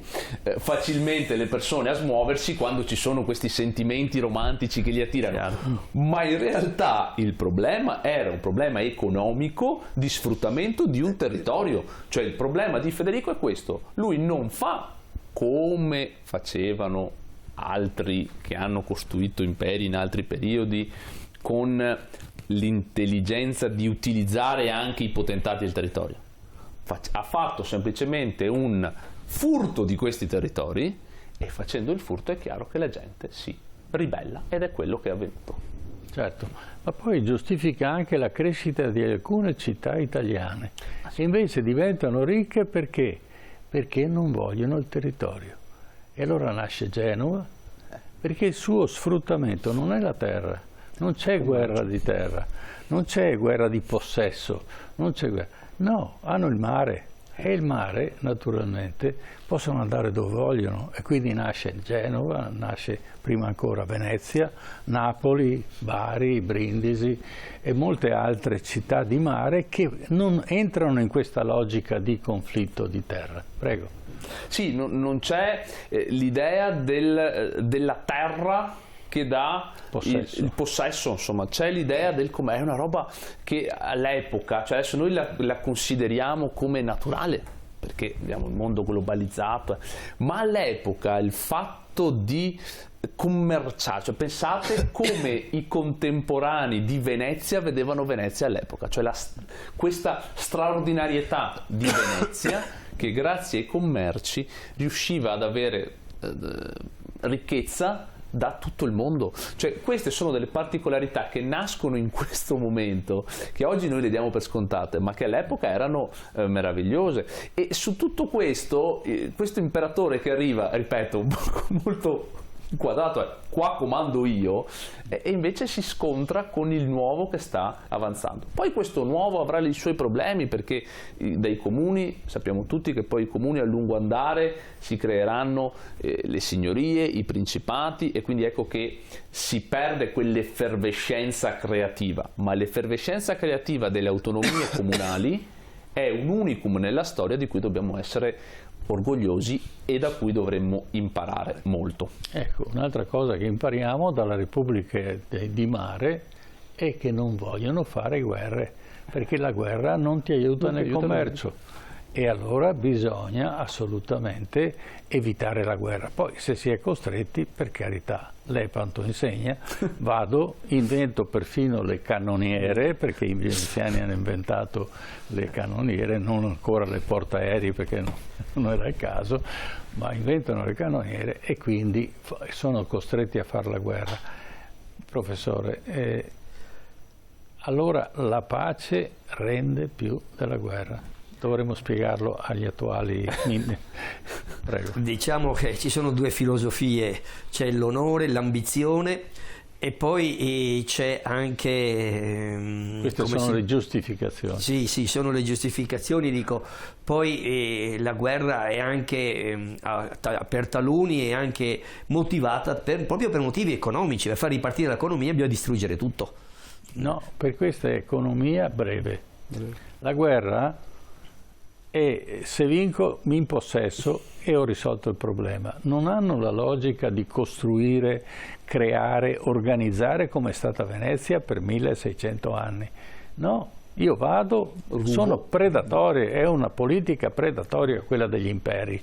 facilmente le persone a smuoversi quando ci sono questi sentimenti romantici che li attirano, ma in realtà il problema era un problema economico di sfruttamento di un territorio. Cioè il problema di Federico è questo: lui non fa come facevano altri che hanno costruito imperi in altri periodi, con l'intelligenza di utilizzare anche i potentati del territorio. Ha fatto semplicemente un furto di questi territori, e facendo il furto è chiaro che la gente si ribella, ed è quello che è avvenuto. Certo, ma poi giustifica anche la crescita di alcune città italiane, che invece diventano ricche perché? Perché non vogliono il territorio. E allora nasce Genova, perché il suo sfruttamento non è la terra. Non c'è guerra di terra, non c'è guerra di possesso, non c'è guerra. No, hanno il mare, e il mare naturalmente possono andare dove vogliono, e quindi nasce Genova, nasce prima ancora Venezia, Napoli, Bari, Brindisi e molte altre città di mare che non entrano in questa logica di conflitto di terra. Prego. Sì, non c'è l'idea della terra che dà il possesso, insomma, c'è l'idea del com'è, una roba che all'epoca, cioè adesso noi la consideriamo come naturale, perché abbiamo un mondo globalizzato, ma all'epoca il fatto di commerciare, cioè pensate come i contemporanei di Venezia vedevano Venezia all'epoca, cioè questa straordinarietà di Venezia che grazie ai commerci riusciva ad avere ricchezza da tutto il mondo. Cioè queste sono delle particolarità che nascono in questo momento, che oggi noi le diamo per scontate, ma che all'epoca erano meravigliose. E su tutto questo, questo imperatore che arriva, ripeto, molto inquadrato, qua comando io, e invece si scontra con il nuovo che sta avanzando. Poi questo nuovo avrà i suoi problemi, perché dai comuni, sappiamo tutti che poi i comuni a lungo andare si creeranno le signorie, i principati, e quindi ecco che si perde quell'effervescenza creativa, ma l'effervescenza creativa delle autonomie comunali è un unicum nella storia di cui dobbiamo essere orgogliosi e da cui dovremmo imparare molto. Ecco, un'altra cosa che impariamo dalla Repubblica di Mare è che non vogliono fare guerre, perché la guerra non ti aiuta nel commercio. E allora bisogna assolutamente evitare la guerra. Poi se si è costretti, per carità, l'Epanto insegna, vado, invento perfino le cannoniere, perché i veneziani hanno inventato le cannoniere, non ancora le portaerei perché non era il caso, ma inventano le cannoniere e quindi sono costretti a fare la guerra. Professore, allora la pace rende più della guerra. Dovremmo spiegarlo agli attuali. Prego. Diciamo che ci sono due filosofie, c'è l'onore, l'ambizione, e poi c'è anche... Queste sono le giustificazioni. Sì, sono le giustificazioni, dico. Poi la guerra è anche, per taluni, è anche motivata proprio per motivi economici, per far ripartire l'economia bisogna distruggere tutto. No, per questa è economia breve. La guerra... e se vinco mi impossesso e ho risolto il problema. Non hanno la logica di costruire, creare, organizzare come è stata Venezia per 1600 anni. No, io vado, sono predatorio, è una politica predatoria quella degli imperi.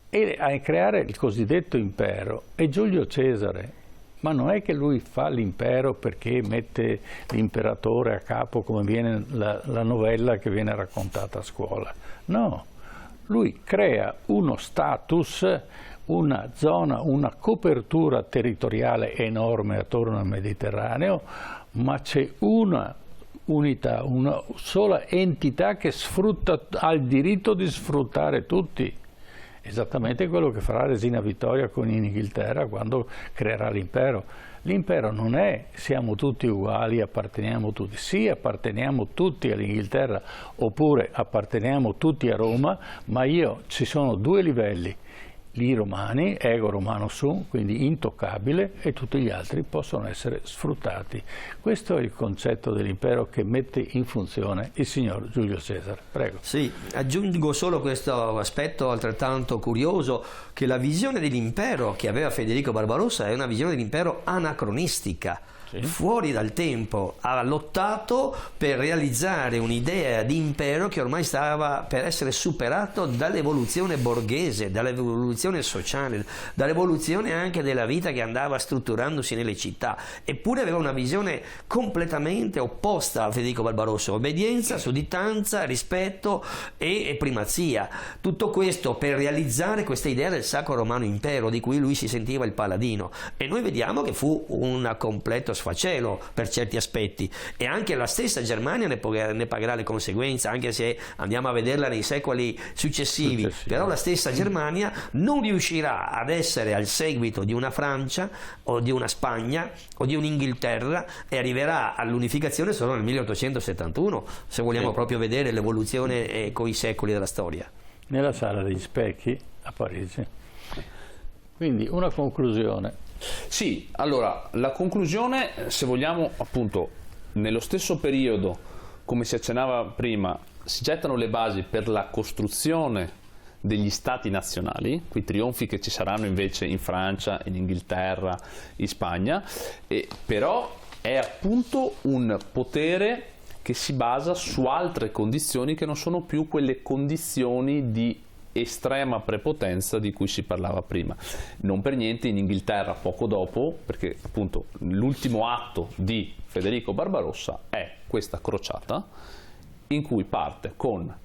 E a creare il cosiddetto impero è Giulio Cesare, ma non è che lui fa l'impero perché mette l'imperatore a capo, come viene la novella che viene raccontata a scuola. No, lui crea uno status, una zona, una copertura territoriale enorme attorno al Mediterraneo, ma c'è una unità, una sola entità che ha il diritto di sfruttare tutti. Esattamente quello che farà Resina Vittoria con l'Inghilterra quando creerà l'impero. L'impero non è siamo tutti uguali, apparteniamo tutti. Sì, apparteniamo tutti all'Inghilterra, oppure apparteniamo tutti a Roma, ma ci sono due livelli. I romani, ego romano sum, quindi intoccabile, e tutti gli altri possono essere sfruttati. Questo è il concetto dell'impero che mette in funzione il signor Giulio Cesare. Prego. Sì, aggiungo solo questo aspetto altrettanto curioso, che la visione dell'impero che aveva Federico Barbarossa è una visione dell'impero anacronistica. Sì. Fuori dal tempo, ha lottato per realizzare un'idea di impero che ormai stava per essere superato dall'evoluzione borghese, dall'evoluzione sociale, dall'evoluzione anche della vita che andava strutturandosi nelle città. Eppure aveva una visione completamente opposta a Federico Barbarossa: obbedienza, sudditanza, rispetto e primazia. Tutto questo per realizzare questa idea del Sacro Romano Impero di cui lui si sentiva il paladino, e noi vediamo che fu un completo sfacelo per certi aspetti, e anche la stessa Germania ne pagherà le conseguenze, anche se andiamo a vederla nei secoli successivi. Però la stessa Germania non riuscirà ad essere al seguito di una Francia o di una Spagna o di un'Inghilterra, e arriverà all'unificazione solo nel 1871, se vogliamo proprio vedere l'evoluzione con i secoli della storia. Nella Sala degli Specchi a Parigi. Quindi una conclusione. Sì, allora, la conclusione, se vogliamo, appunto, nello stesso periodo, come si accennava prima, si gettano le basi per la costruzione degli stati nazionali, quei trionfi che ci saranno invece in Francia, in Inghilterra, in Spagna, però è appunto un potere che si basa su altre condizioni che non sono più quelle condizioni di estrema prepotenza di cui si parlava prima. Non per niente in Inghilterra poco dopo, perché appunto l'ultimo atto di Federico Barbarossa è questa crociata in cui parte con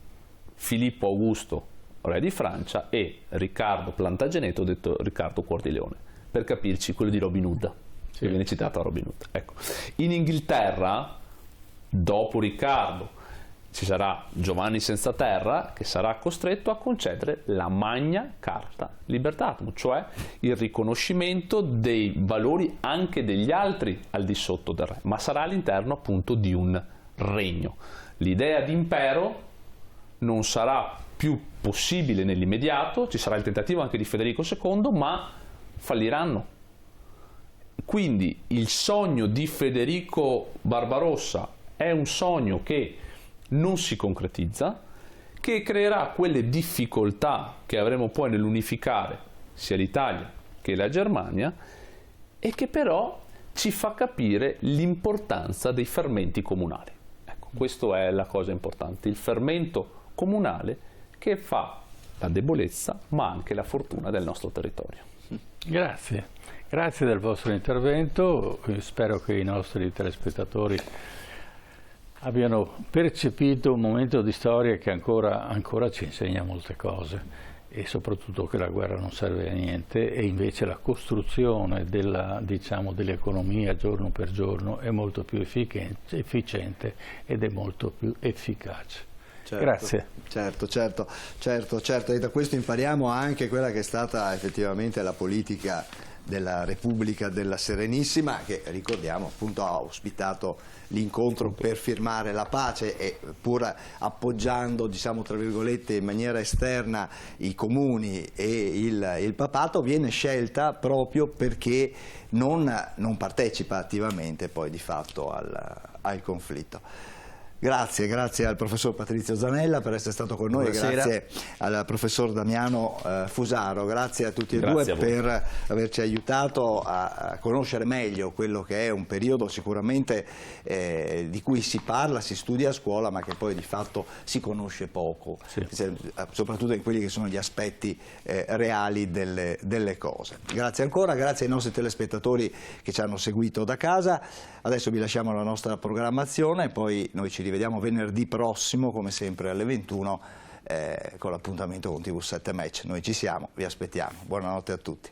Filippo Augusto, re di Francia, e Riccardo Plantageneto, detto Riccardo Cuor di Leone, per capirci quello di Robin Hood, che viene citato a Robin Hood. Ecco. In Inghilterra, dopo Riccardo, ci sarà Giovanni Senza Terra, che sarà costretto a concedere la Magna Carta Libertatum, cioè il riconoscimento dei valori anche degli altri al di sotto del re, ma sarà all'interno appunto di un regno. L'idea di impero non sarà più possibile nell'immediato, ci sarà il tentativo anche di Federico II, ma falliranno. Quindi il sogno di Federico Barbarossa è un sogno che non si concretizza, che creerà quelle difficoltà che avremo poi nell'unificare sia l'Italia che la Germania, e che però ci fa capire l'importanza dei fermenti comunali. Ecco, questa è la cosa importante, il fermento comunale che fa la debolezza ma anche la fortuna del nostro territorio. Grazie, grazie del vostro intervento, spero che i nostri telespettatori abbiano percepito un momento di storia che ancora ci insegna molte cose, e soprattutto che la guerra non serve a niente, e invece la costruzione dell'economia giorno per giorno è molto più efficiente ed è molto più efficace. Certo, grazie. Certo, e da questo impariamo anche quella che è stata effettivamente la politica della Repubblica della Serenissima, che ricordiamo appunto ha ospitato l'incontro per firmare la pace, e pur appoggiando, diciamo tra virgolette, in maniera esterna i comuni e il papato, viene scelta proprio perché non partecipa attivamente poi di fatto al conflitto. Grazie al professor Patrizio Zanella per essere stato con noi, Buonasera. grazie al professor Damiano Fusaro, grazie a tutti e due per averci aiutato a conoscere meglio quello che è un periodo sicuramente di cui si parla, si studia a scuola, ma che poi di fatto si conosce poco, soprattutto in quelli che sono gli aspetti reali delle cose. Grazie ancora, grazie ai nostri telespettatori che ci hanno seguito da casa. Adesso vi lasciamo alla nostra programmazione, poi noi ci rivediamo venerdì prossimo, come sempre alle 21, con l'appuntamento con TV7 Match. Noi ci siamo, vi aspettiamo. Buonanotte a tutti.